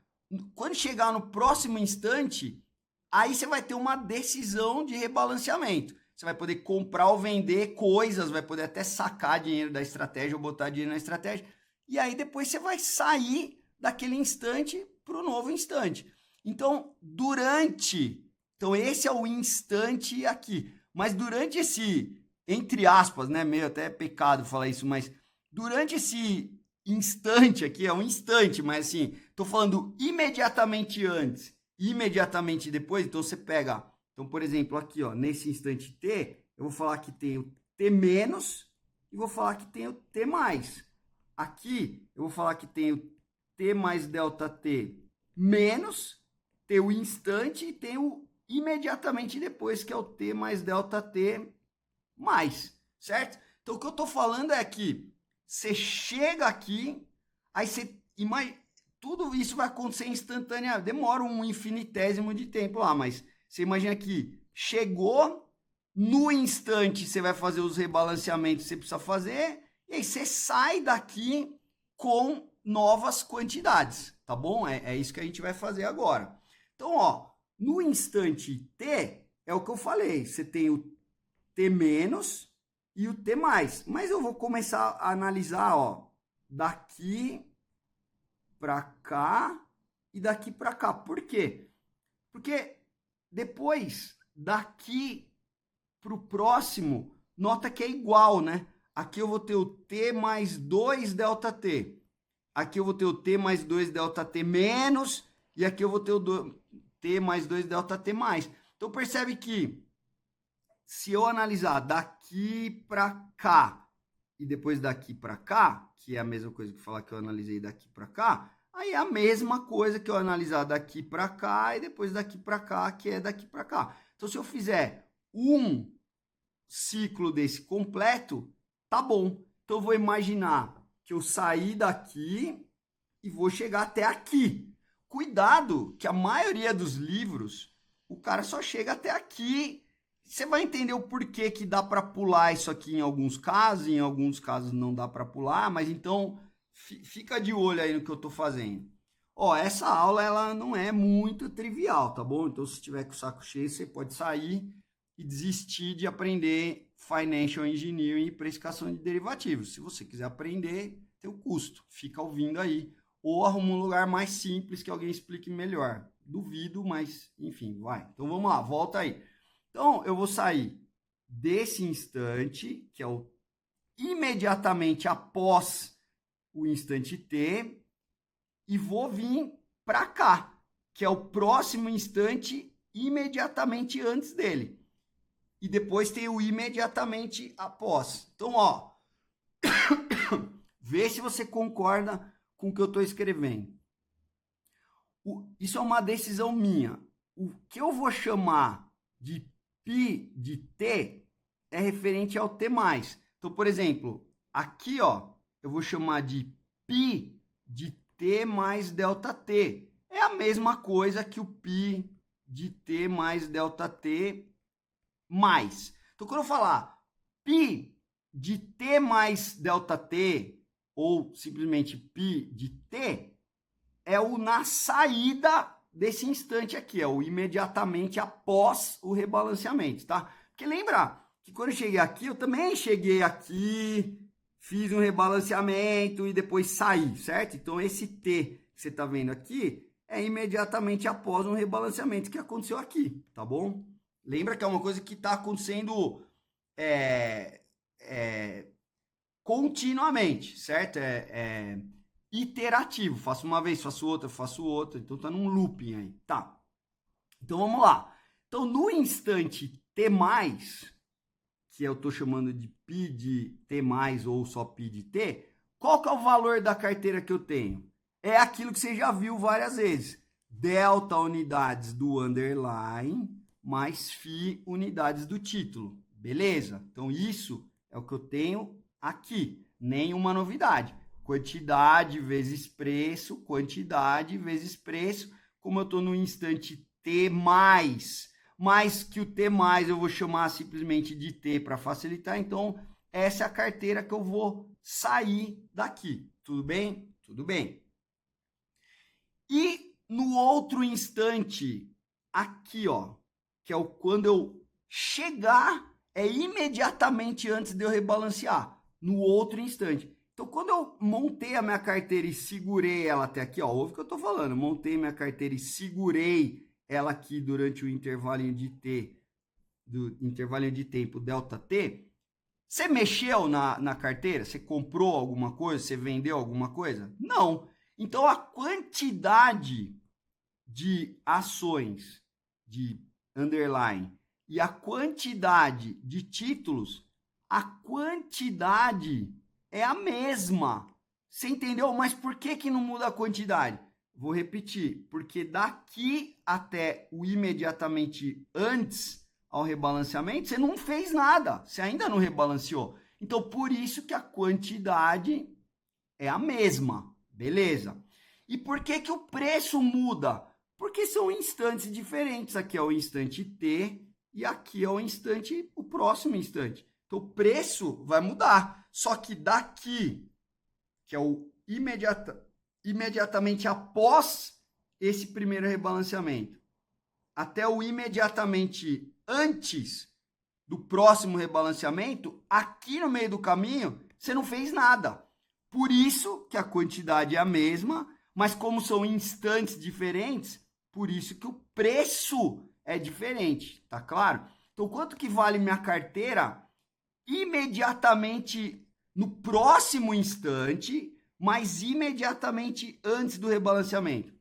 quando chegar no próximo instante, aí você vai ter uma decisão de rebalanceamento. Você vai poder comprar ou vender coisas, vai poder até sacar dinheiro da estratégia ou botar dinheiro na estratégia. E aí depois você vai sair daquele instante para o novo instante. Então, então esse é o instante aqui. Mas durante esse, entre aspas, né, meio até pecado falar isso, mas durante esse instante aqui, é um instante, mas assim, tô falando imediatamente antes, imediatamente depois, então você pega, então por exemplo, aqui, ó, nesse instante T, eu vou falar que tem o T menos e vou falar que tem o T mais. Aqui, eu vou falar que tem o T mais delta T menos, tem o instante e tem o imediatamente depois, que é o T mais delta T mais, certo? Então, o que eu estou falando é que você chega aqui, aí você imagina, tudo isso vai acontecer instantaneamente, demora um infinitésimo de tempo lá, mas você imagina que chegou, no instante você vai fazer os rebalanceamentos que você precisa fazer, e aí você sai daqui com novas quantidades, tá bom? É isso que a gente vai fazer agora. Então, ó, no instante T, é o que eu falei, você tem o T menos e o T mais. Mas eu vou começar a analisar, ó, daqui para cá e daqui para cá. Por quê? Porque depois, daqui para o próximo, nota que é igual, né? Aqui eu vou ter o T mais 2 delta T. Aqui eu vou ter o T mais 2 delta T menos. E aqui eu vou ter o T mais 2 delta T mais. Então percebe que se eu analisar daqui para cá e depois daqui para cá, que é a mesma coisa que falar que eu analisei daqui para cá, aí é a mesma coisa que eu analisar daqui para cá e depois daqui para cá, que é daqui para cá. Então, se eu fizer um ciclo desse completo, tá bom. Então, eu vou imaginar que eu saí daqui e vou chegar até aqui. Cuidado, que a maioria dos livros, o cara só chega até aqui. Você vai entender o porquê que dá para pular isso aqui em alguns casos não dá para pular, mas então fica de olho aí no que eu estou fazendo. Ó, essa aula ela não é muito trivial, tá bom? Então se tiver com o saco cheio, você pode sair e desistir de aprender Financial Engineering e precificação de derivativos. Se você quiser aprender, tem o custo, fica ouvindo aí. Ou arruma um lugar mais simples que alguém explique melhor. Duvido, mas enfim, vai. Então vamos lá, volta aí. Então, eu vou sair desse instante, que é o imediatamente após o instante T, e vou vir para cá, que é o próximo instante imediatamente antes dele. E depois tem o imediatamente após. Então, ó, vê se você concorda com o que eu estou escrevendo. Isso é uma decisão minha. O que eu vou chamar de π de t é referente ao t mais. Então, por exemplo, aqui, ó, eu vou chamar de π de t mais delta t. É a mesma coisa que o π de t mais delta t mais. Então, quando eu falar π de t mais delta t, ou simplesmente π de t, é o na saída desse instante aqui, é o imediatamente após o rebalanceamento, tá? Porque lembra que quando eu cheguei aqui, eu também cheguei aqui, fiz um rebalanceamento e depois saí, certo? Então esse T que você tá vendo aqui é imediatamente após um rebalanceamento que aconteceu aqui, tá bom? Lembra que é uma coisa que está acontecendo continuamente, certo? Iterativo. Faço uma vez, faço outra. Então tá num looping aí. Tá. Então vamos lá. Então no instante T+, que eu tô chamando de π de T+, ou só π de T, qual que é o valor da carteira que eu tenho? É aquilo que você já viu várias vezes. Delta unidades do underline mais FI unidades do título. Beleza? Então, isso é o que eu tenho aqui. Nenhuma novidade. Quantidade vezes preço, quantidade vezes preço. Como eu estou no instante T+, mais que o T+, eu vou chamar simplesmente de T para facilitar. Então, essa é a carteira que eu vou sair daqui. Tudo bem? Tudo bem. E no outro instante, aqui, ó, que é o quando eu chegar, é imediatamente antes de eu rebalancear, no outro instante. Então, quando eu montei a minha carteira e segurei ela até aqui, ó, ouve o que eu tô falando, montei minha carteira e segurei ela aqui durante o intervalinho de T, do intervalinho de tempo delta T, você mexeu na carteira? Você comprou alguma coisa? Você vendeu alguma coisa? Não. Então, a quantidade de ações de underline e a quantidade de títulos, a quantidade é a mesma. Você entendeu? Mas por que não muda a quantidade? Vou repetir. Porque daqui até o imediatamente antes ao rebalanceamento, você não fez nada. Você ainda não rebalanceou. Então, por isso que a quantidade é a mesma. Beleza? E por que o preço muda? Porque são instantes diferentes. Aqui é o instante T e aqui é o próximo instante. Então, o preço vai mudar. Só que daqui, que é o imediatamente após esse primeiro rebalanceamento, até o imediatamente antes do próximo rebalanceamento, aqui no meio do caminho, você não fez nada. Por isso que a quantidade é a mesma, mas como são instantes diferentes, por isso que o preço é diferente, tá claro? Então, quanto que vale minha carteira imediatamente no próximo instante, mas imediatamente antes do rebalanceamento?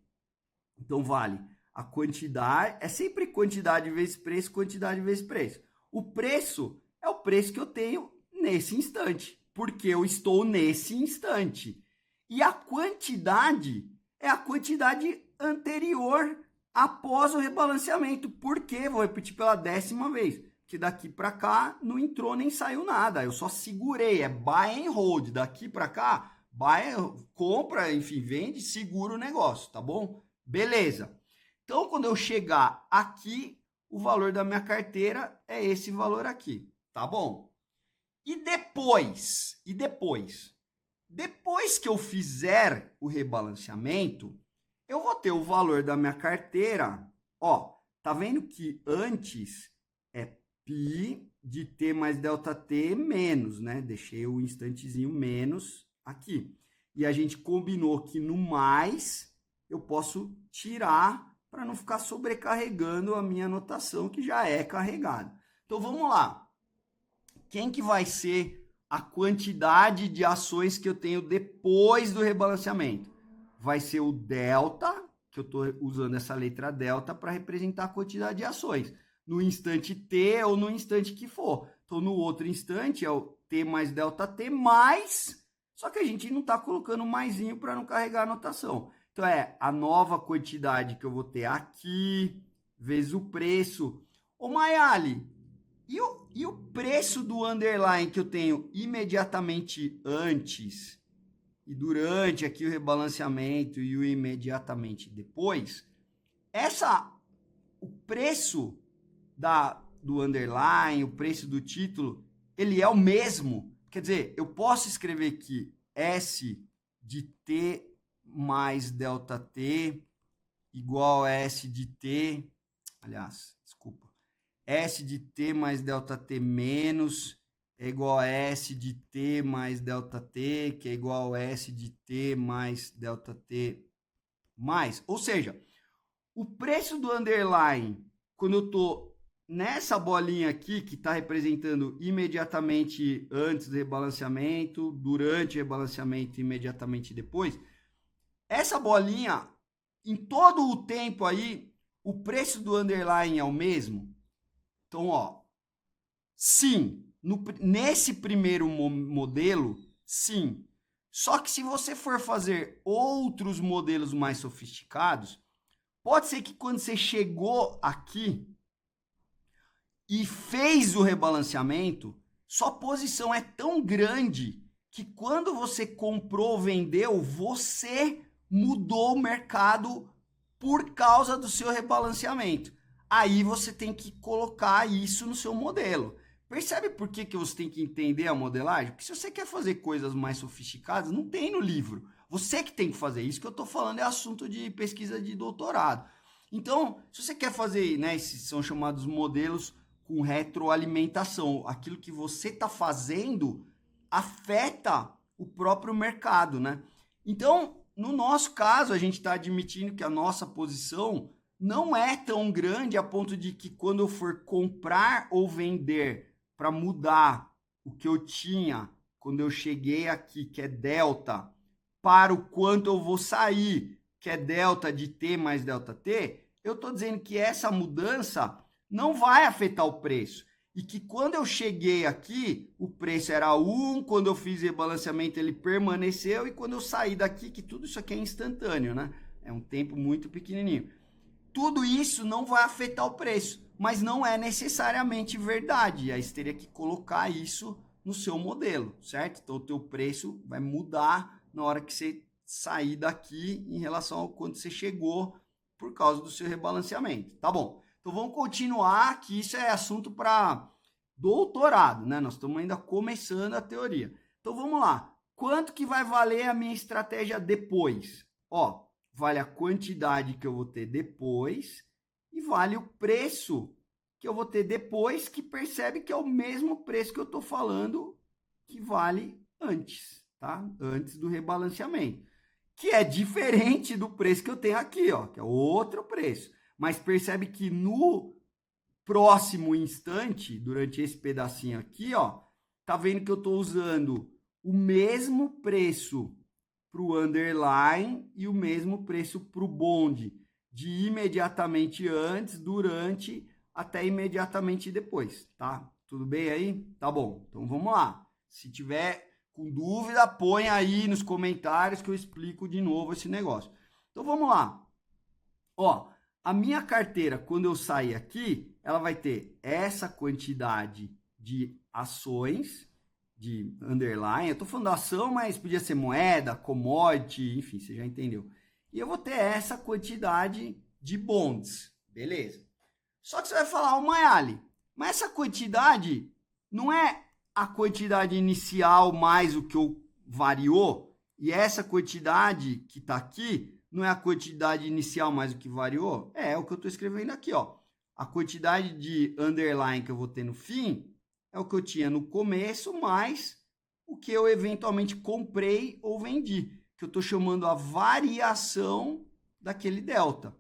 Então, vale a quantidade, é sempre quantidade vezes preço, quantidade vezes preço. O preço é o preço que eu tenho nesse instante, porque eu estou nesse instante. E a quantidade é a quantidade anterior após o rebalanceamento. Por quê? Vou repetir pela 10ª vez. Que daqui para cá não entrou nem saiu nada. Eu só segurei. É buy and hold. Daqui para cá, compra, enfim, vende, segura o negócio, tá bom? Beleza. Então, quando eu chegar aqui, o valor da minha carteira é esse valor aqui, tá bom? E depois? Depois que eu fizer o rebalanceamento, eu vou ter o valor da minha carteira, ó, tá vendo que antes é π de T mais delta T menos, né? Deixei o instantezinho menos aqui. E a gente combinou que no mais eu posso tirar para não ficar sobrecarregando a minha anotação que já é carregada. Então vamos lá. Quem que vai ser a quantidade de ações que eu tenho depois do rebalanceamento? Vai ser o delta, que eu estou usando essa letra delta para representar a quantidade de ações, no instante T ou no instante que for. Então, no outro instante é o T mais delta T mais, só que a gente não está colocando maisinho para não carregar a anotação. Então, é a nova quantidade que eu vou ter aqui, vezes o preço. Ô, Mayali, e o preço do underline que eu tenho imediatamente antes e durante aqui o rebalanceamento e o imediatamente depois, o preço do underline, o preço do título, ele é o mesmo. Quer dizer, eu posso escrever aqui S de T mais delta T igual a S de T, aliás, desculpa, S de T mais delta T menos é igual a S de T mais delta T, que é igual a S de T mais delta T mais. Ou seja, o preço do underline, quando eu estou nessa bolinha aqui, que está representando imediatamente antes do rebalanceamento, durante o rebalanceamento e imediatamente depois, essa bolinha, em todo o tempo aí, o preço do underline é o mesmo? Então, ó, sim, nesse primeiro modelo, sim. Só que se você for fazer outros modelos mais sofisticados, pode ser que quando você chegou aqui, e fez o rebalanceamento, sua posição é tão grande que quando você comprou ou vendeu, você mudou o mercado por causa do seu rebalanceamento. Aí você tem que colocar isso no seu modelo. Percebe por que você tem que entender a modelagem? Porque se você quer fazer coisas mais sofisticadas, não tem no livro. Você que tem que fazer. Isso que eu estou falando é assunto de pesquisa de doutorado. Então, se você quer fazer, né, esses são chamados modelos com retroalimentação. Aquilo que você está fazendo afeta o próprio mercado, né? Então, no nosso caso, a gente está admitindo que a nossa posição não é tão grande a ponto de que quando eu for comprar ou vender para mudar o que eu tinha quando eu cheguei aqui, que é delta, para o quanto eu vou sair, que é delta de T mais delta T, eu estou dizendo que essa mudança não vai afetar o preço. E que quando eu cheguei aqui, o preço era 1, quando eu fiz rebalanceamento ele permaneceu, e quando eu saí daqui, que tudo isso aqui é instantâneo, né? É um tempo muito pequenininho. Tudo isso não vai afetar o preço, mas não é necessariamente verdade. Aí você teria que colocar isso no seu modelo, certo? Então o teu preço vai mudar na hora que você sair daqui em relação ao quanto você chegou por causa do seu rebalanceamento. Tá bom. Então vamos continuar, que isso é assunto para doutorado, né? Nós estamos ainda começando a teoria. Então vamos lá. Quanto que vai valer a minha estratégia depois? Ó, vale a quantidade que eu vou ter depois e vale o preço que eu vou ter depois, que percebe que é o mesmo preço que eu estou falando que vale antes, tá? Antes do rebalanceamento. Que é diferente do preço que eu tenho aqui, ó, que é outro preço. Mas percebe que no próximo instante, durante esse pedacinho aqui, ó, tá vendo que eu estou usando o mesmo preço para o underline e o mesmo preço para o bond, de imediatamente antes, durante, até imediatamente depois, tá? Tudo bem aí? Tá bom, então vamos lá. Se tiver com dúvida, põe aí nos comentários que eu explico de novo esse negócio. Então vamos lá. Ó, a minha carteira, quando eu sair aqui, ela vai ter essa quantidade de ações, de underline. Eu estou falando ação, mas podia ser moeda, commodity, enfim, você já entendeu. E eu vou ter essa quantidade de bonds, beleza. Só que você vai falar, ô Mayali, mas essa quantidade não é a quantidade inicial mais o que eu variou? E essa quantidade que está aqui não é a quantidade inicial mais o que variou? É o que eu estou escrevendo aqui, ó. A quantidade de underline que eu vou ter no fim é o que eu tinha no começo, mais o que eu eventualmente comprei ou vendi, que eu estou chamando a variação daquele delta.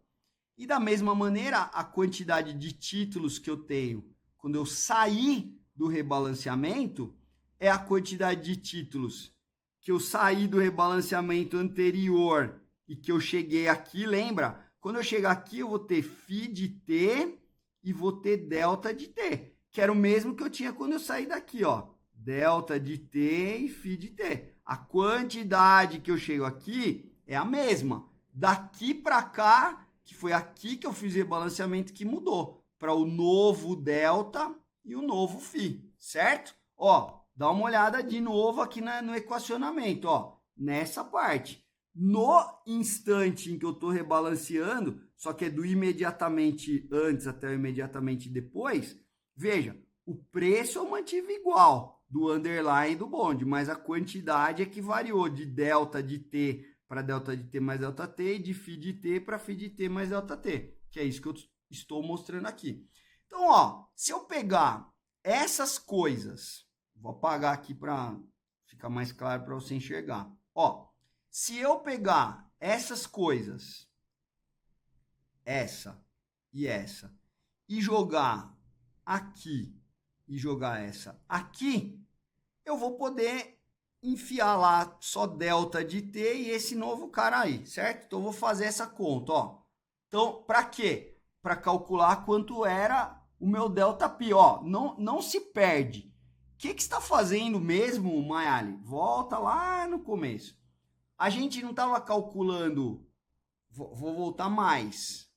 E da mesma maneira, a quantidade de títulos que eu tenho quando eu sair do rebalanceamento é a quantidade de títulos que eu saí do rebalanceamento anterior e que eu cheguei aqui, lembra? Quando eu chegar aqui, eu vou ter Φ de T e vou ter delta de T, que era o mesmo que eu tinha quando eu saí daqui, ó. Delta de T e Φ de T. A quantidade que eu chego aqui é a mesma. Daqui para cá, que foi aqui que eu fiz o rebalanceamento, que mudou para o novo delta e o novo Φ, certo? Ó, dá uma olhada de novo aqui no equacionamento, ó, nessa parte. No instante em que eu estou rebalanceando, só que é do imediatamente antes até o imediatamente depois, veja, o preço eu mantive igual do underline e do bond, mas a quantidade é que variou de delta de T para delta de T mais delta T e de Φ de T para Φ de T mais delta T, que é isso que eu estou mostrando aqui. Então, ó, se eu pegar essas coisas, vou apagar aqui para ficar mais claro para você enxergar. Ó, se eu pegar essas coisas, essa, e jogar aqui e jogar essa aqui, eu vou poder enfiar lá só delta de T e esse novo cara aí, certo? Então eu vou fazer essa conta, ó. Então, para quê? Para calcular quanto era o meu delta P, ó. Não se perde. O que está fazendo mesmo, Mayali? Volta lá no começo. A gente não estava calculando. Vou voltar mais.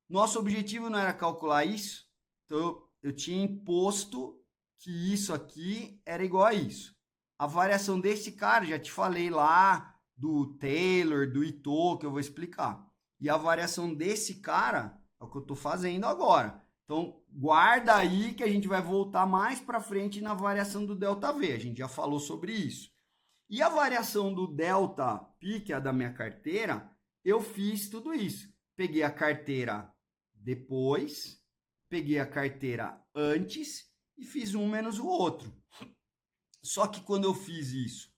Nosso objetivo não era calcular isso? Então, eu tinha imposto que isso aqui era igual a isso. A variação desse cara, já te falei lá do Taylor, do Ito, que eu vou explicar. E a variação desse cara é o que eu estou fazendo agora. Então, guarda aí que a gente vai voltar mais para frente na variação do ΔV. A gente já falou sobre isso. E a variação do ΔP, que é a da minha carteira, eu fiz tudo isso. Peguei a carteira depois, peguei a carteira antes e fiz um menos o outro. Só que quando eu fiz isso,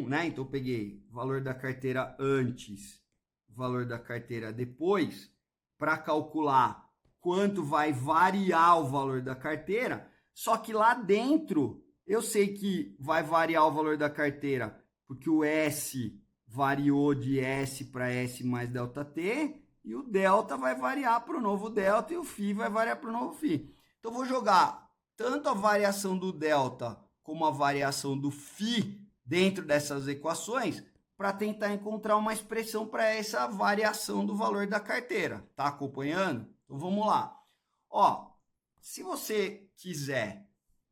né? Então eu peguei o valor da carteira antes, o valor da carteira depois, para calcular quanto vai variar o valor da carteira. Só que lá dentro eu sei que vai variar o valor da carteira porque o S variou de S para S mais ΔT e o delta vai variar para o novo delta e o φ vai variar para o novo φ. Então eu vou jogar tanto a variação do delta como a variação do φ dentro dessas equações para tentar encontrar uma expressão para essa variação do valor da carteira. Tá acompanhando? Então vamos lá. Ó, se você quiser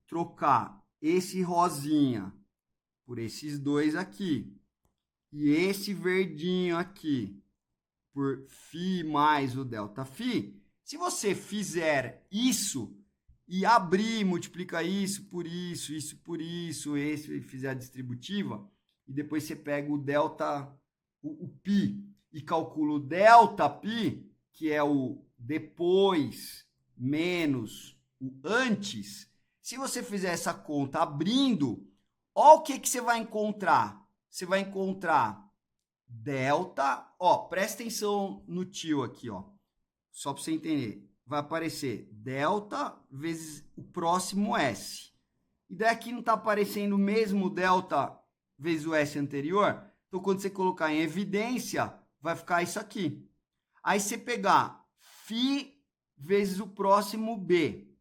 trocar esse rosinha por esses dois aqui e esse verdinho aqui por φ mais o ΔΦ, se você fizer isso e abrir, multiplica isso por isso, isso por isso, esse e fizer a distributiva, e depois você pega o delta, o π, e calcula o ΔΠ, que é o depois menos o antes. Se você fizer essa conta abrindo, olha o que você vai encontrar. Você vai encontrar delta, ó, presta atenção no tio aqui, ó, só para você entender. Vai aparecer delta vezes o próximo S. E daqui não está aparecendo o mesmo delta vezes o S anterior? Então, quando você colocar em evidência, vai ficar isso aqui. Aí você pegar φ vezes o próximo B,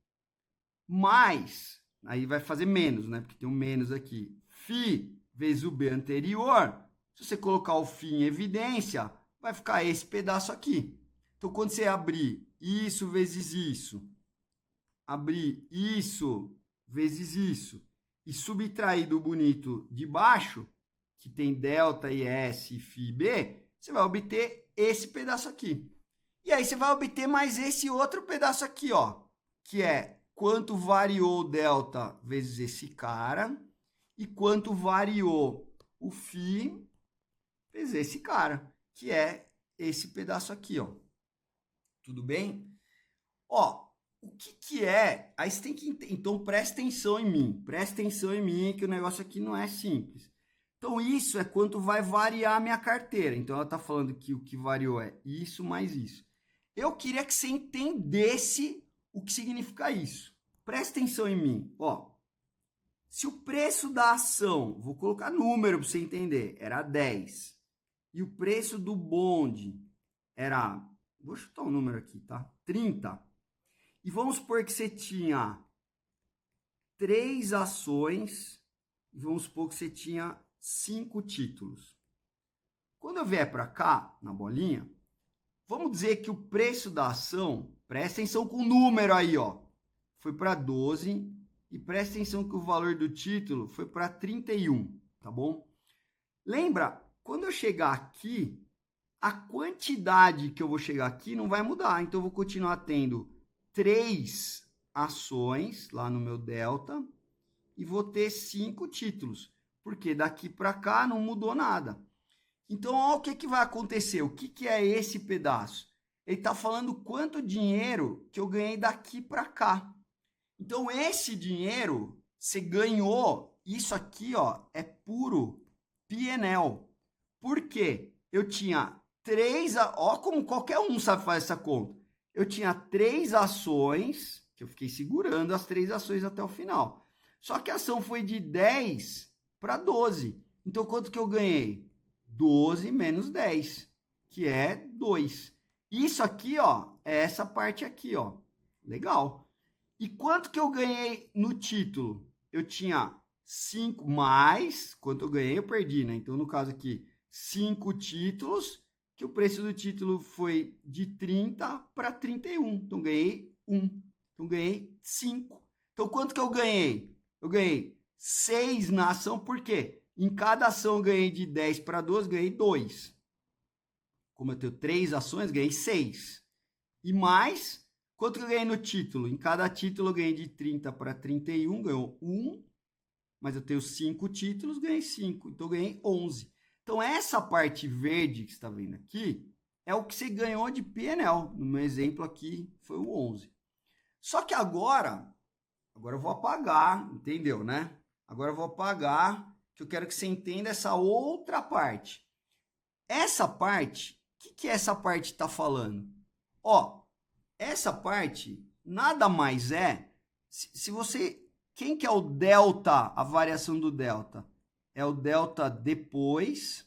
mais, aí vai fazer menos, né? Porque tem um menos aqui. φ vezes o B anterior, se você colocar o φ em evidência, vai ficar esse pedaço aqui. Então, quando você abrir isso vezes isso, abrir isso vezes isso, e subtrair do bonito de baixo, que tem delta e S e φB, você vai obter esse pedaço aqui. E aí você vai obter mais esse outro pedaço aqui, ó, que é quanto variou o delta vezes esse cara e quanto variou o φ vezes esse cara, que é esse pedaço aqui, ó. Tudo bem? Ó, o que é? Aí você tem que... Então, presta atenção em mim. Presta atenção em mim, que o negócio aqui não é simples. Então, isso é quanto vai variar a minha carteira. Então, ela está falando que o que variou é isso mais isso. Eu queria que você entendesse o que significa isso. Presta atenção em mim. Ó, se o preço da ação, vou colocar número para você entender, era 10. E o preço do bonde era... Vou chutar um número aqui, tá? 30. E vamos supor que você tinha 3 ações. E vamos supor que você tinha 5 títulos. Quando eu vier para cá, na bolinha, vamos dizer que o preço da ação, presta atenção com o número aí, ó, foi para 12. E presta atenção que o valor do título foi para 31, tá bom? Lembra, quando eu chegar aqui, a quantidade que eu vou chegar aqui não vai mudar. Então, eu vou continuar tendo 3 ações lá no meu delta e vou ter 5 títulos. Porque daqui para cá não mudou nada. Então, olha o que vai acontecer. O que é esse pedaço? Ele está falando quanto dinheiro que eu ganhei daqui para cá. Então, esse dinheiro, você ganhou, isso aqui, ó, é puro P&L. Por quê? Eu tinha 3, ó, como qualquer um sabe fazer essa conta. Eu tinha 3 ações, que eu fiquei segurando as 3 ações até o final. Só que a ação foi de 10 para 12. Então, quanto que eu ganhei? 12 menos 10, que é 2. Isso aqui, ó, é essa parte aqui, ó. Legal. E quanto que eu ganhei no título? Eu tinha 5 mais, quanto eu ganhei, eu perdi, né? Então, no caso aqui, 5 títulos, que o preço do título foi de 30 para 31. Então, ganhei 1. Então, ganhei 5. Então, quanto que eu ganhei? Eu ganhei 6 na ação, por quê? Em cada ação eu ganhei de 10 para 12, ganhei 2. Como eu tenho 3 ações, ganhei 6. E mais, quanto que eu ganhei no título? Em cada título eu ganhei de 30 para 31, ganhou 1. Mas eu tenho 5 títulos, ganhei 5. Então, eu ganhei 11. Então, essa parte verde que você está vendo aqui é o que você ganhou de PNL. No meu exemplo aqui, foi o 11. Só que agora eu vou apagar, entendeu, né? Agora eu vou apagar, que eu quero que você entenda essa outra parte. Essa parte, o que essa parte está falando? Ó, essa parte nada mais é, se você, quem que é o delta, a variação do delta? É o delta depois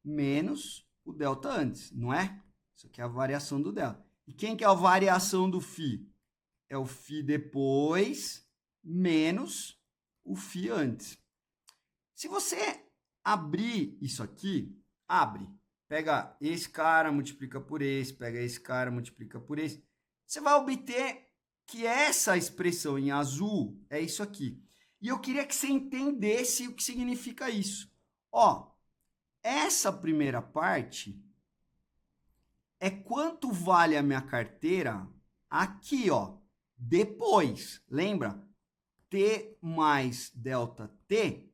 menos o delta antes, não é? Isso aqui é a variação do delta. E quem que é a variação do φ? É o φ depois menos o φ antes. Se você abrir isso aqui, abre, pega esse cara, multiplica por esse, pega esse cara, multiplica por esse, você vai obter que essa expressão em azul é isso aqui. E eu queria que você entendesse o que significa isso. Ó, essa primeira parte é quanto vale a minha carteira aqui, ó. Depois, lembra? T mais delta T,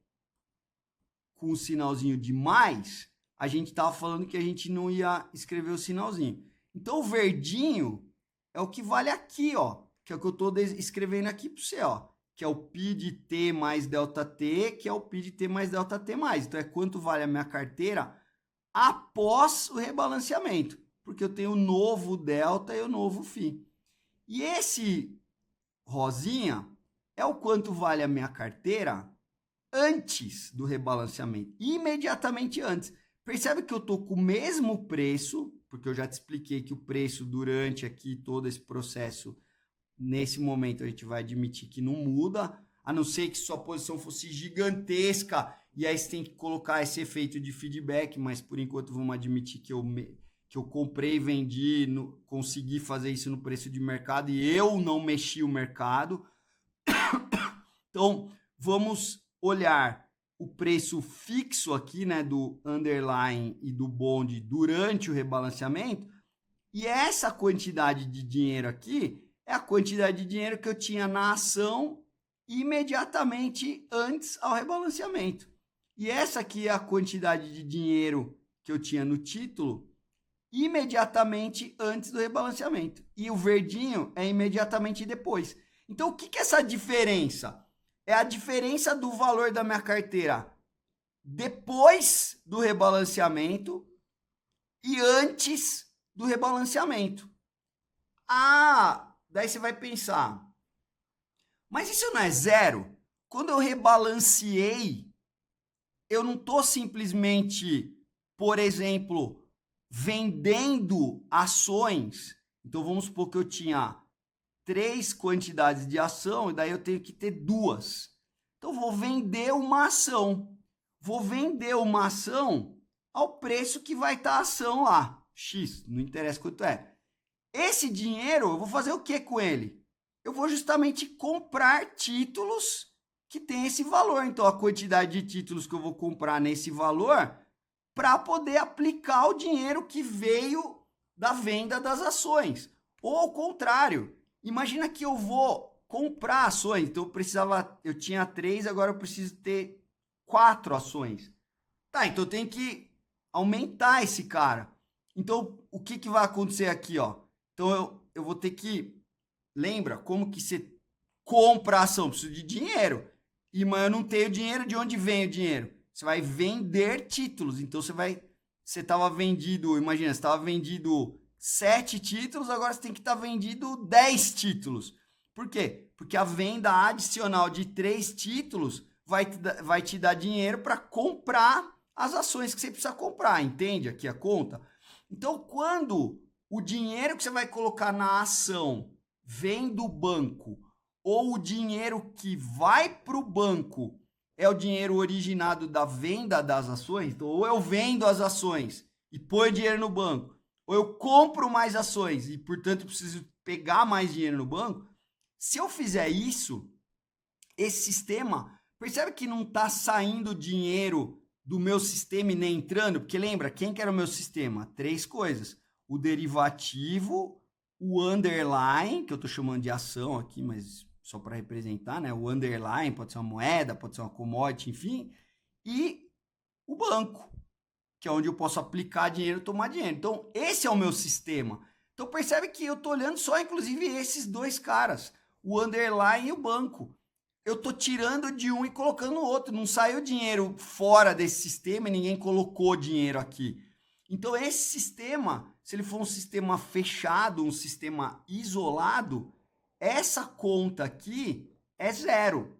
com o sinalzinho de mais, a gente estava falando que a gente não ia escrever o sinalzinho. Então, o verdinho é o que vale aqui, ó, que é o que eu estou escrevendo aqui para você, ó, que é o π de T mais delta T, que é o π de T mais delta T mais. Então, é quanto vale a minha carteira após o rebalanceamento, porque eu tenho o novo delta e o novo φ. E esse rosinha é o quanto vale a minha carteira antes do rebalanceamento, imediatamente antes. Percebe que eu estou com o mesmo preço, porque eu já te expliquei que o preço durante aqui todo esse processo, nesse momento a gente vai admitir que não muda, a não ser que sua posição fosse gigantesca e aí você tem que colocar esse efeito de feedback, mas por enquanto vamos admitir que eu comprei, vendi, consegui fazer isso no preço de mercado e eu não mexi o mercado. Então, vamos olhar o preço fixo aqui, né, do underlying e do bond durante o rebalanceamento. E essa quantidade de dinheiro aqui é a quantidade de dinheiro que eu tinha na ação imediatamente antes ao rebalanceamento. E essa aqui é a quantidade de dinheiro que eu tinha no título imediatamente antes do rebalanceamento. E o verdinho é imediatamente depois. Então, o que é essa diferença? É a diferença do valor da minha carteira depois do rebalanceamento e antes do rebalanceamento. Ah, daí você vai pensar, mas isso não é zero? Quando eu rebalanceei, eu não estou simplesmente, por exemplo, vendendo ações. Então, vamos supor que eu tinha 3 quantidades de ação e daí eu tenho que ter 2. Então, vou vender uma ação. Vou vender uma ação ao preço que vai estar a ação lá. X, não interessa quanto é. Esse dinheiro, eu vou fazer o que com ele? Eu vou justamente comprar títulos que tem esse valor. Então, a quantidade de títulos que eu vou comprar nesse valor para poder aplicar o dinheiro que veio da venda das ações. Ou ao contrário, imagina que eu vou comprar ações. Então, eu tinha 3, agora eu preciso ter 4 ações. Tá, então eu tenho que aumentar esse cara. Então, o que vai acontecer aqui, ó? Então, eu vou ter que... Lembra como que você compra a ação? Preciso de dinheiro. Mas eu não tenho dinheiro, de onde vem o dinheiro? Você vai vender títulos. Então, você estava vendido, imagina, você estava vendido 7 títulos, agora você tem que estar vendido 10 títulos. Por quê? Porque a venda adicional de 3 títulos vai te dar dinheiro para comprar as ações que você precisa comprar. Entende aqui a conta? Então, quando o dinheiro que você vai colocar na ação vem do banco, ou o dinheiro que vai para o banco é o dinheiro originado da venda das ações, então, ou eu vendo as ações e ponho dinheiro no banco, ou eu compro mais ações e, portanto, preciso pegar mais dinheiro no banco, Se eu fizer isso, esse sistema, percebe que não está saindo dinheiro do meu sistema e nem entrando? Porque lembra, quem que era o meu sistema? 3 coisas. O derivativo, o underlying, que eu estou chamando de ação aqui, mas só para representar, né? O underlying pode ser uma moeda, pode ser uma commodity, enfim. E o banco, que é onde eu posso aplicar dinheiro e tomar dinheiro. Então, esse é o meu sistema. Então, percebe que eu estou olhando só, inclusive, esses 2 caras, o underlying e o banco. Eu estou tirando de um e colocando no outro. Não saiu dinheiro fora desse sistema e ninguém colocou dinheiro aqui. Então, esse sistema, se ele for um sistema fechado, um sistema isolado, essa conta aqui é 0.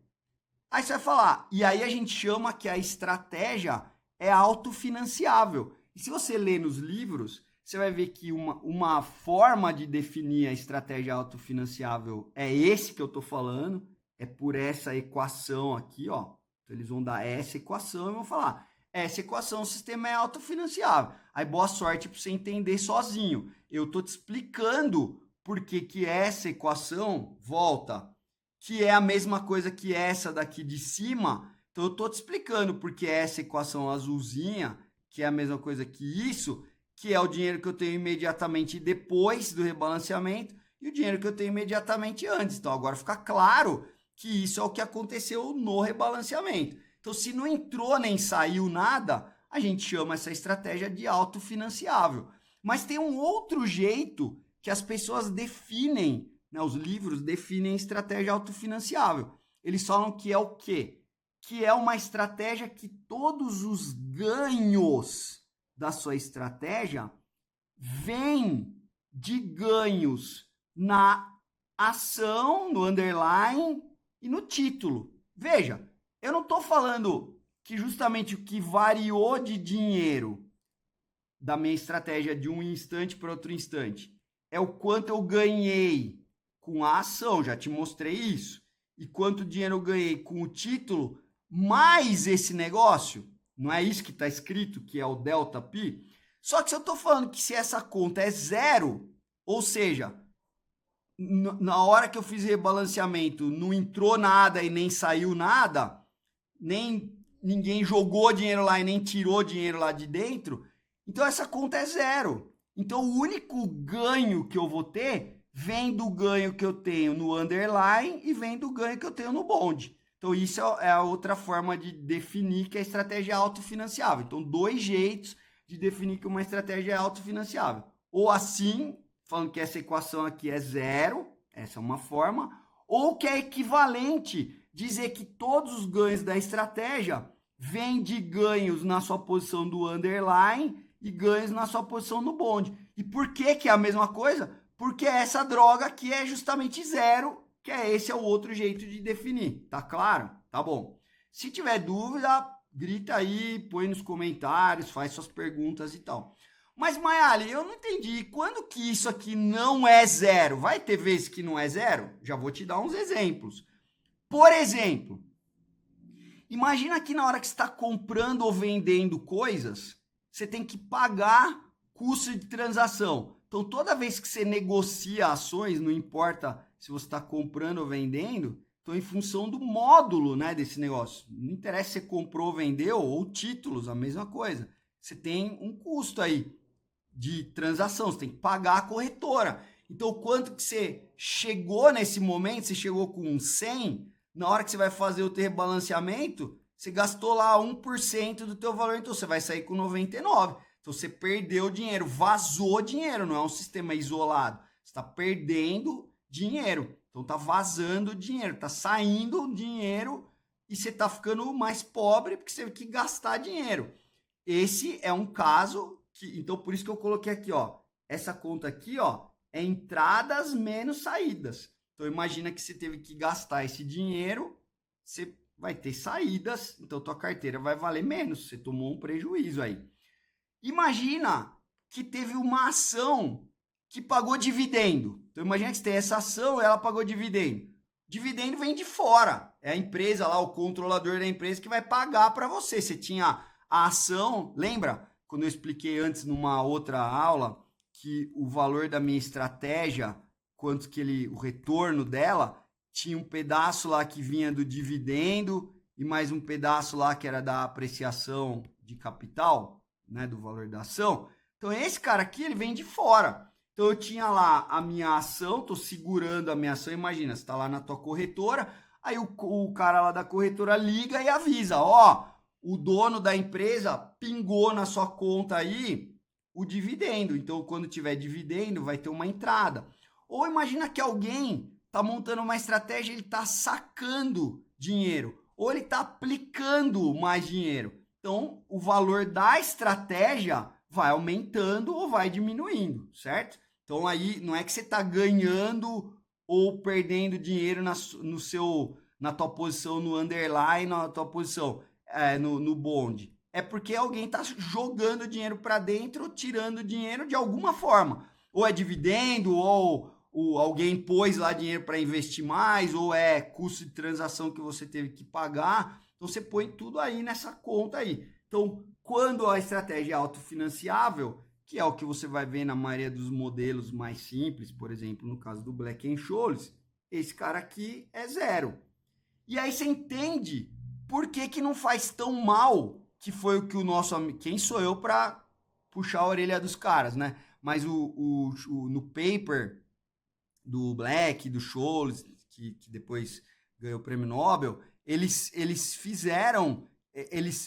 Aí você vai falar, e aí a gente chama que a estratégia é autofinanciável. E se você ler nos livros, você vai ver que uma forma de definir a estratégia autofinanciável é esse que eu estou falando, é por essa equação aqui, ó. Então, eles vão dar essa equação e vão falar, essa equação, o sistema é autofinanciável. Aí, boa sorte para você entender sozinho. Eu estou te explicando por que essa equação volta, que é a mesma coisa que essa daqui de cima. Então, eu estou te explicando porque essa equação azulzinha, que é a mesma coisa que isso, que é o dinheiro que eu tenho imediatamente depois do rebalanceamento e o dinheiro que eu tenho imediatamente antes. Então, agora fica claro que isso é o que aconteceu no rebalanceamento. Então, se não entrou nem saiu nada, a gente chama essa estratégia de autofinanciável. Mas tem um outro jeito que as pessoas definem, né, os livros definem estratégia autofinanciável. Eles falam que é o quê? Que é uma estratégia que todos os ganhos da sua estratégia vêm de ganhos na ação, no underlying e no título. Veja, eu não estou falando que justamente o que variou de dinheiro da minha estratégia de um instante para outro instante é o quanto eu ganhei com a ação, já te mostrei isso, e quanto dinheiro eu ganhei com o título, mais esse negócio, não é isso que está escrito, que é o delta P? Só que se eu estou falando que se essa conta é 0, ou seja, na hora que eu fiz rebalanceamento, não entrou nada e nem saiu nada, nem ninguém jogou dinheiro lá e nem tirou dinheiro lá de dentro, então essa conta é 0. Então o único ganho que eu vou ter vem do ganho que eu tenho no underlying e vem do ganho que eu tenho no bond. Então isso é a outra forma de definir que a estratégia é autofinanciável. Então 2 jeitos de definir que uma estratégia é autofinanciável. Ou assim, falando que essa equação aqui é 0, essa é uma forma, ou que é equivalente dizer que todos os ganhos da estratégia vêm de ganhos na sua posição do underlying e ganhos na sua posição no bond. E por que é a mesma coisa? Porque essa droga aqui é justamente 0, que esse é o outro jeito de definir. Tá claro? Tá bom. Se tiver dúvida, grita aí, põe nos comentários, faz suas perguntas e tal. Mas, Mayali, eu não entendi. Quando que isso aqui não é 0? Vai ter vezes que não é 0? Já vou te dar uns exemplos. Por exemplo, imagina que na hora que você está comprando ou vendendo coisas, você tem que pagar custo de transação. Então, toda vez que você negocia ações, não importa se você está comprando ou vendendo, então, em função do módulo, né, desse negócio. Não interessa se você comprou ou vendeu, ou títulos, a mesma coisa. Você tem um custo aí de transação, você tem que pagar a corretora. Então, quanto que você chegou nesse momento, você chegou com 100, na hora que você vai fazer o teu rebalanceamento, você gastou lá 1% do teu valor, então você vai sair com 99. Então, você perdeu dinheiro, vazou dinheiro, não é um sistema isolado. Você está perdendo dinheiro. Então, está vazando dinheiro, está saindo dinheiro e você está ficando mais pobre porque você teve que gastar dinheiro. Esse é um caso que, então, por isso que eu coloquei aqui, ó, essa conta aqui, ó, é entradas menos saídas. Então, imagina que você teve que gastar esse dinheiro, você vai ter saídas, então tua carteira vai valer menos, você tomou um prejuízo aí. Imagina que teve uma ação que pagou dividendo. Então, imagina que você tem essa ação e ela pagou dividendo. Dividendo vem de fora. É a empresa lá, o controlador da empresa que vai pagar para você. Você tinha a ação, lembra? Quando eu expliquei antes numa outra aula que o valor da minha estratégia, quanto que o retorno dela tinha um pedaço lá que vinha do dividendo e mais um pedaço lá que era da apreciação de capital, né, do valor da ação. Então esse cara aqui, ele vem de fora. Então eu tinha lá a minha ação, tô segurando a minha ação, imagina, você tá lá na tua corretora, aí o cara lá da corretora liga e avisa, ó, o dono da empresa pingou na sua conta aí o dividendo. Então quando tiver dividendo vai ter uma entrada. Ou imagina que alguém tá montando uma estratégia, ele tá sacando dinheiro, ou ele tá aplicando mais dinheiro. Então o valor da estratégia vai aumentando ou vai diminuindo, certo? Então aí não é que você está ganhando ou perdendo dinheiro na tua posição no underline, na tua posição no bond. É porque alguém está jogando dinheiro para dentro, tirando dinheiro de alguma forma. Ou é dividendo, ou alguém pôs lá dinheiro para investir mais, ou é custo de transação que você teve que pagar. Então você põe tudo aí nessa conta aí. Então, quando a estratégia é autofinanciável, que é o que você vai ver na maioria dos modelos mais simples, por exemplo, no caso do Black-Scholes, esse cara aqui é zero. E aí você entende por que não faz tão mal, que foi o que o nosso amigo... Quem sou eu para puxar a orelha dos caras, né? Mas no paper do Black, do Scholes, que depois ganhou o prêmio Nobel, eles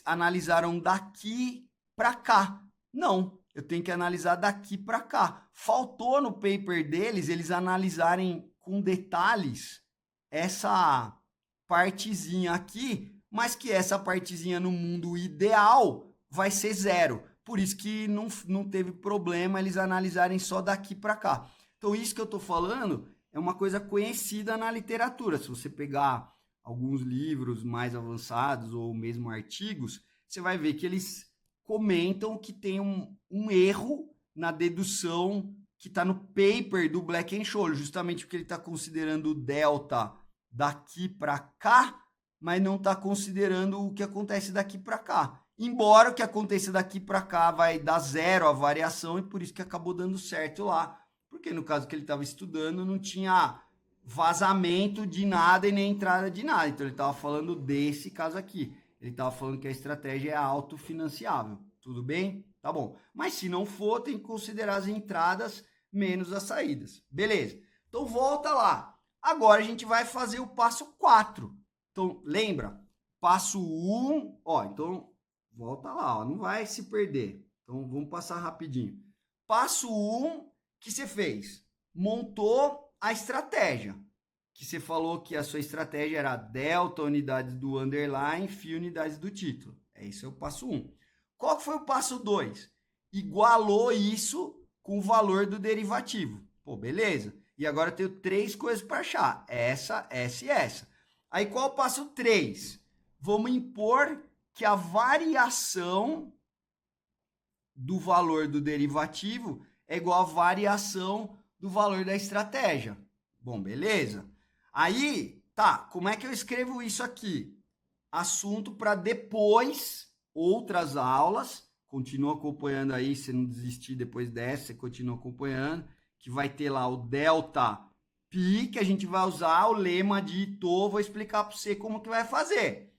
analisaram daqui para cá. Não, eu tenho que analisar daqui para cá. Faltou no paper deles eles analisarem com detalhes essa partezinha aqui, mas que essa partezinha no mundo ideal vai ser zero. Por isso que não teve problema eles analisarem só daqui para cá. Então isso que eu estou falando é uma coisa conhecida na literatura. Se você pegar alguns livros mais avançados ou mesmo artigos, você vai ver que eles comentam que tem um erro na dedução que está no paper do Black-Scholes, justamente porque ele está considerando o delta daqui para cá, mas não está considerando o que acontece daqui para cá. Embora o que aconteça daqui para cá vai dar zero a variação, e por isso que acabou dando certo lá, porque no caso que ele estava estudando não tinha vazamento de nada e nem entrada de nada. Então ele estava falando desse caso aqui. Ele estava falando que a estratégia é autofinanciável. Tudo bem? Tá bom. Mas se não for, tem que considerar as entradas menos as saídas. Beleza. Então volta lá. Agora a gente vai fazer o passo 4. Então lembra? Passo 1, ó, então volta lá, ó, não vai se perder. Então vamos passar rapidinho. Passo 1, que você fez? Montou a estratégia, que você falou que a sua estratégia era delta unidades do underline, φ unidades do título. Esse é o passo 1. Qual foi o passo 2? Igualou isso com o valor do derivativo. Pô, beleza. E agora eu tenho 3 coisas para achar. Essa e essa. Aí qual o passo 3? Vamos impor que a variação do valor do derivativo é igual à variação do valor da estratégia. Bom, beleza. Aí, tá, como é que eu escrevo isso aqui? Assunto para depois, outras aulas. Continua acompanhando aí, se não desistir depois dessa, você continua acompanhando, que vai ter lá o delta pi, que a gente vai usar o lema de Ito, vou explicar para você como que vai fazer.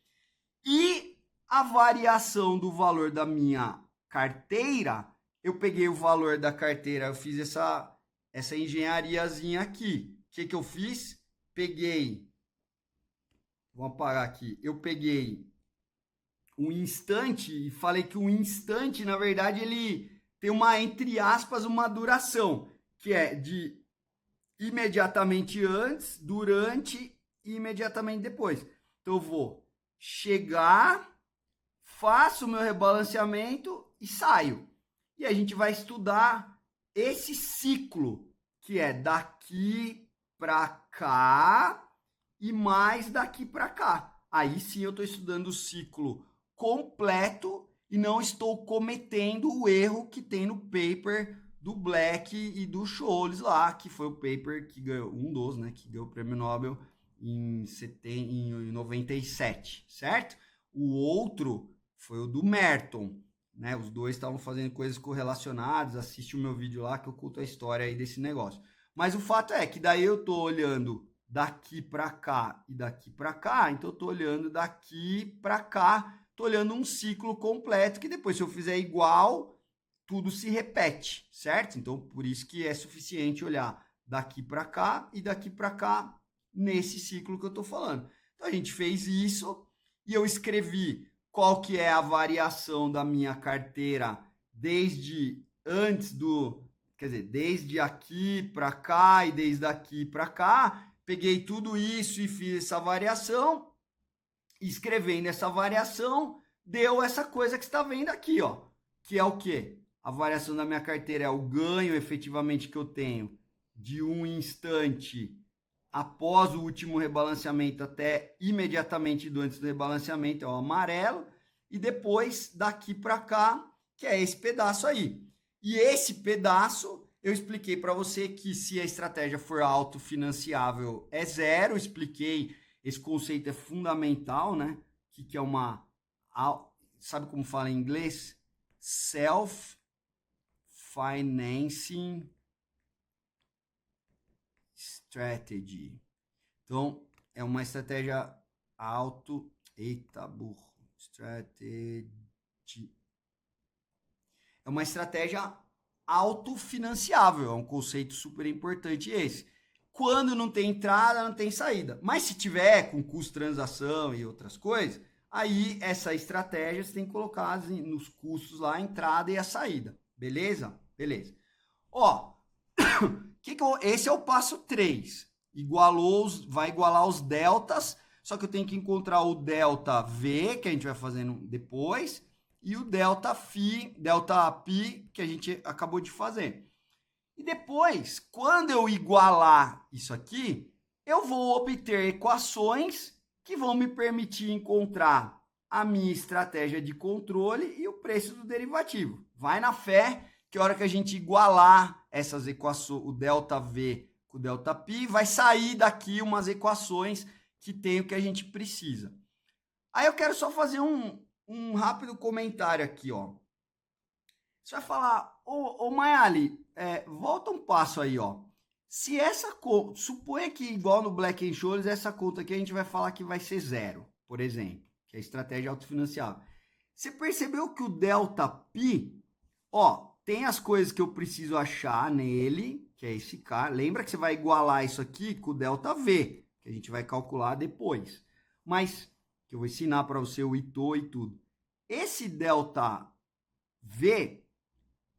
E a variação do valor da minha carteira, eu peguei o valor da carteira, eu fiz essa engenhariazinha aqui. O que eu fiz? Peguei, vou apagar aqui, eu peguei um instante e falei que um instante, na verdade, ele tem uma, entre aspas, uma duração, que é de imediatamente antes, durante e imediatamente depois. Então eu vou chegar, faço o meu rebalanceamento e saio. E a gente vai estudar esse ciclo, que é daqui para cá e mais daqui para cá. Aí sim eu estou estudando o ciclo completo e não estou cometendo o erro que tem no paper do Black e do Scholes lá, que foi o paper que ganhou, um dos, né, que ganhou o prêmio Nobel em 97, certo? O outro foi o do Merton, né? Os dois estavam fazendo coisas correlacionadas. Assiste o meu vídeo lá que eu conto a história aí desse negócio. Mas o fato é que daí eu tô olhando daqui para cá e daqui para cá, então eu estou olhando daqui para cá, estou olhando um ciclo completo que depois, se eu fizer igual, tudo se repete, certo? Então, por isso que é suficiente olhar daqui para cá e daqui para cá nesse ciclo que eu estou falando. Então, a gente fez isso e eu escrevi qual que é a variação da minha carteira desde antes do, quer dizer, desde aqui para cá e desde aqui para cá. Peguei tudo isso e fiz essa variação. Escrevendo essa variação, deu essa coisa que você está vendo aqui, ó. Que é o quê? A variação da minha carteira é o ganho efetivamente que eu tenho de um instante após o último rebalanceamento até imediatamente do antes do rebalanceamento, é o amarelo, e depois daqui para cá, que é esse pedaço aí. E esse pedaço, eu expliquei para você que se a estratégia for autofinanciável é zero, expliquei, esse conceito é fundamental, né? Que é uma, sabe como fala em inglês? Self-financing strategy. Então, é uma estratégia burro. Strategy. É uma estratégia autofinanciável, é um conceito super importante esse. Quando não tem entrada, não tem saída. Mas se tiver com custo de transação e outras coisas, aí essa estratégia você tem que colocar nos custos lá a entrada e a saída. Beleza? Beleza. Ó, esse é o passo 3. Vai igualar os deltas, só que eu tenho que encontrar o delta V, que a gente vai fazendo depois, e o delta π, que a gente acabou de fazer. E depois, quando eu igualar isso aqui, eu vou obter equações que vão me permitir encontrar a minha estratégia de controle e o preço do derivativo. Vai na fé que a hora que a gente igualar essas equações, o delta V com o delta π, vai sair daqui umas equações que tem o que a gente precisa. Aí eu quero só fazer um rápido comentário aqui, ó. Você vai falar, ô Mayali, volta um passo aí, ó. Se essa conta, suponha que igual no Black & Scholes, essa conta aqui a gente vai falar que vai ser zero, por exemplo, que é a estratégia autofinanciável. Você percebeu que o delta π, ó, tem as coisas que eu preciso achar nele, que é esse cara. Lembra que você vai igualar isso aqui com o delta V, que a gente vai calcular depois. Mas, que eu vou ensinar para você o ITO e tudo. Esse delta V,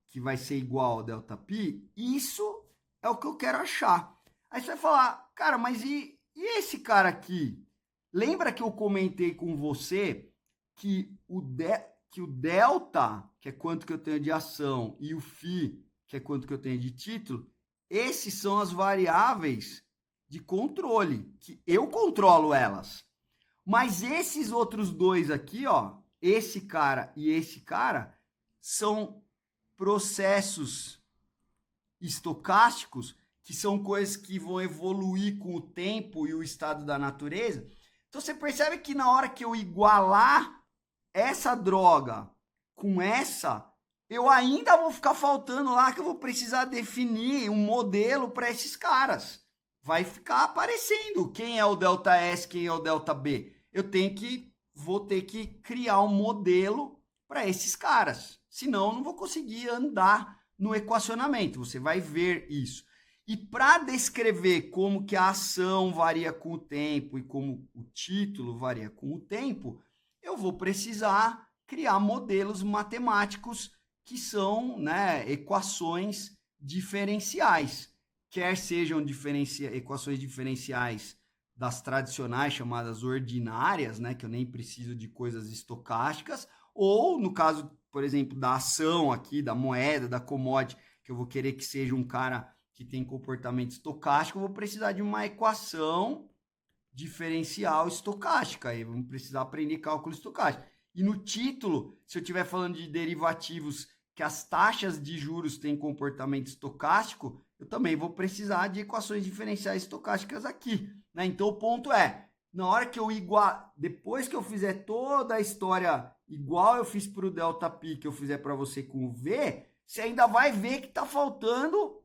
que vai ser igual ao delta π, isso é o que eu quero achar. Aí você vai falar, cara, mas e esse cara aqui? Lembra que eu comentei com você que o delta, que é quanto que eu tenho de ação, e o φ, que é quanto que eu tenho de título, esses são as variáveis de controle, que eu controlo elas. Mas esses outros dois aqui, ó, esse cara e esse cara, são processos estocásticos, que são coisas que vão evoluir com o tempo e o estado da natureza. Então você percebe que na hora que eu igualar essa droga com essa, eu ainda vou ficar faltando lá que eu vou precisar definir um modelo para esses caras. Vai ficar aparecendo quem é o delta S, quem é o delta B. Vou ter que criar um modelo para esses caras. Senão eu não vou conseguir andar no equacionamento. Você vai ver isso. E para descrever como que a ação varia com o tempo e como o título varia com o tempo, eu vou precisar criar modelos matemáticos que são, né, equações diferenciais. Quer sejam equações diferenciais das tradicionais chamadas ordinárias, né, que eu nem preciso de coisas estocásticas, ou no caso, por exemplo, da ação aqui, da moeda, da commodity, que eu vou querer que seja um cara que tem comportamento estocástico, eu vou precisar de uma equação diferencial estocástica, aí vamos precisar aprender cálculo estocástico. E no título, se eu estiver falando de derivativos que as taxas de juros têm comportamento estocástico, eu também vou precisar de equações diferenciais estocásticas aqui, né? Então o ponto é, na hora que eu depois que eu fizer toda a história igual eu fiz para o delta π, que eu fizer para você com o V, você ainda vai ver que está faltando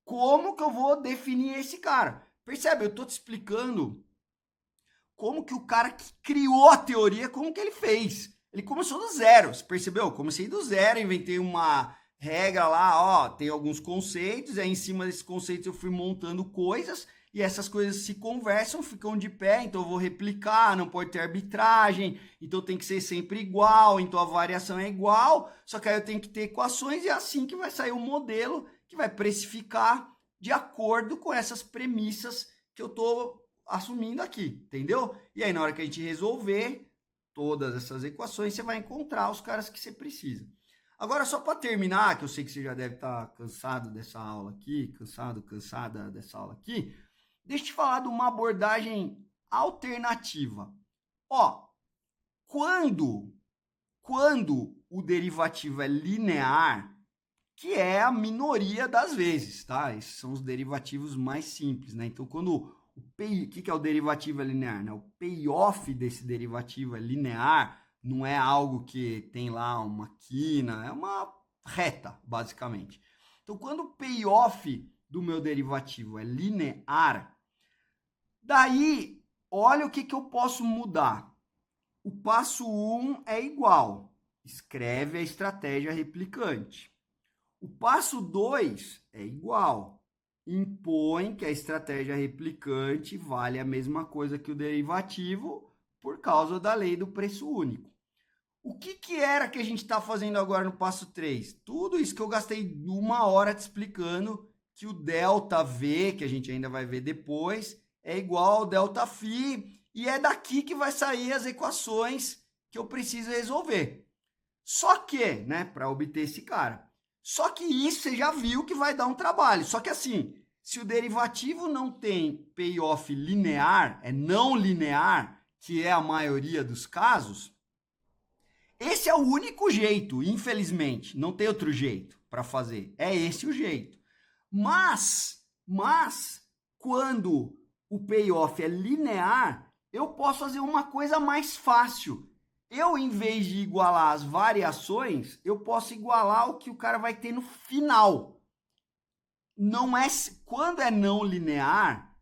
como que eu vou definir esse cara. Percebe? Eu estou te explicando como que o cara que criou a teoria, como que ele fez. Ele começou do zero, você percebeu? Eu comecei do zero, inventei uma regra lá, ó, tem alguns conceitos, e aí em cima desses conceitos eu fui montando coisas, e essas coisas se conversam, ficam de pé, então eu vou replicar, não pode ter arbitragem, então tem que ser sempre igual, então a variação é igual, só que aí eu tenho que ter equações, e é assim que vai sair o modelo que vai precificar de acordo com essas premissas que eu estou assumindo aqui, entendeu? E aí na hora que a gente resolver todas essas equações, você vai encontrar os caras que você precisa. Agora, só para terminar, que eu sei que você já deve estar cansado dessa aula aqui, cansada dessa aula aqui, deixa eu te falar de uma abordagem alternativa. Ó, quando o derivativo é linear, que é a minoria das vezes, tá? Esses são os derivativos mais simples, né? Então, quando o que é o derivativo linear, né? O payoff desse derivativo é linear, não é algo que tem lá uma quina, é uma reta, basicamente. Então, quando o payoff do meu derivativo é linear, daí, olha o que eu posso mudar. O passo 1 é igual. Escreve a estratégia replicante. O passo 2 é igual. Impõe que a estratégia replicante vale a mesma coisa que o derivativo por causa da lei do preço único. O que era que a gente está fazendo agora no passo 3? Tudo isso que eu gastei 1 hora te explicando, que o delta V, que a gente ainda vai ver depois, é igual ao delta φ, e é daqui que vai sair as equações que eu preciso resolver. Só que, né, para obter esse cara, só que isso você já viu que vai dar um trabalho. Só que assim, se o derivativo não tem payoff linear, é não linear, que é a maioria dos casos, esse é o único jeito, infelizmente. Não tem outro jeito para fazer. É esse o jeito. Mas, quando o payoff é linear, eu posso fazer uma coisa mais fácil. Eu, em vez de igualar as variações, eu posso igualar o que o cara vai ter no final. Não é, quando é não linear,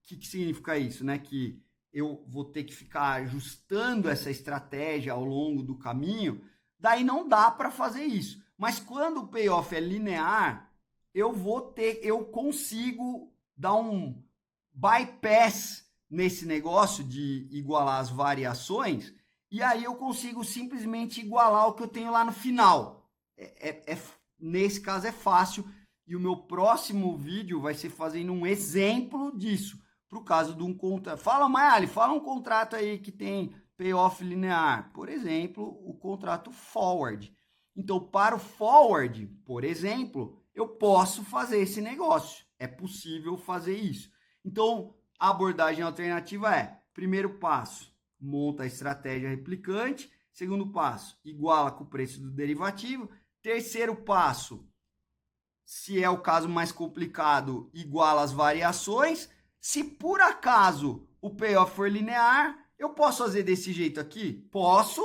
o que significa isso, né? Que eu vou ter que ficar ajustando essa estratégia ao longo do caminho, daí não dá para fazer isso. Mas quando o payoff é linear, eu consigo dar um bypass nesse negócio de igualar as variações, e aí eu consigo simplesmente igualar o que eu tenho lá no final. Nesse caso é fácil, e o meu próximo vídeo vai ser fazendo um exemplo disso, para o caso de um contrato. Fala, Mayali, fala um contrato aí que tem payoff linear. Por exemplo, o contrato forward. Então, para o forward, por exemplo, eu posso fazer esse negócio. É possível fazer isso. Então, a abordagem alternativa é: primeiro passo, monta a estratégia replicante. Segundo passo, iguala com o preço do derivativo. Terceiro passo, se é o caso mais complicado, iguala as variações. Se por acaso o payoff for linear, eu posso fazer desse jeito aqui? Posso,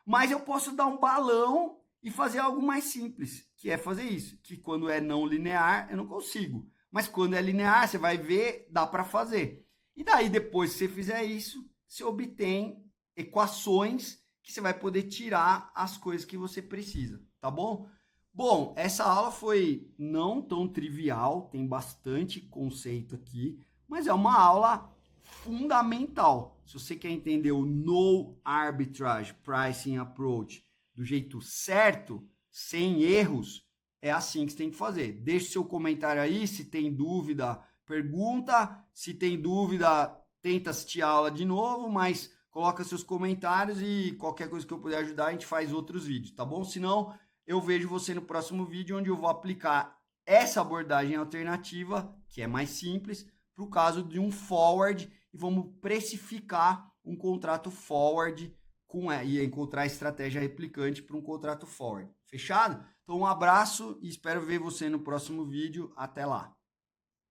mas eu posso dar um balão e fazer algo mais simples, que é fazer isso, que quando é não linear, eu não consigo. Mas quando é linear, você vai ver, dá para fazer. E daí, depois que você fizer isso, você obtém equações que você vai poder tirar as coisas que você precisa, tá bom? Bom, essa aula foi não tão trivial, tem bastante conceito aqui, mas é uma aula fundamental. Se você quer entender o No Arbitrage Pricing Approach do jeito certo, sem erros, é assim que você tem que fazer. Deixe seu comentário aí, se tem dúvida, pergunta. Se tem dúvida, tenta assistir a aula de novo, mas coloca seus comentários e qualquer coisa que eu puder ajudar, a gente faz outros vídeos, tá bom? Senão, eu vejo você no próximo vídeo, onde eu vou aplicar essa abordagem alternativa, que é mais simples, para o caso de um forward, e vamos precificar um contrato forward e encontrar a estratégia replicante para um contrato forward. Fechado? Então, um abraço e espero ver você no próximo vídeo. Até lá!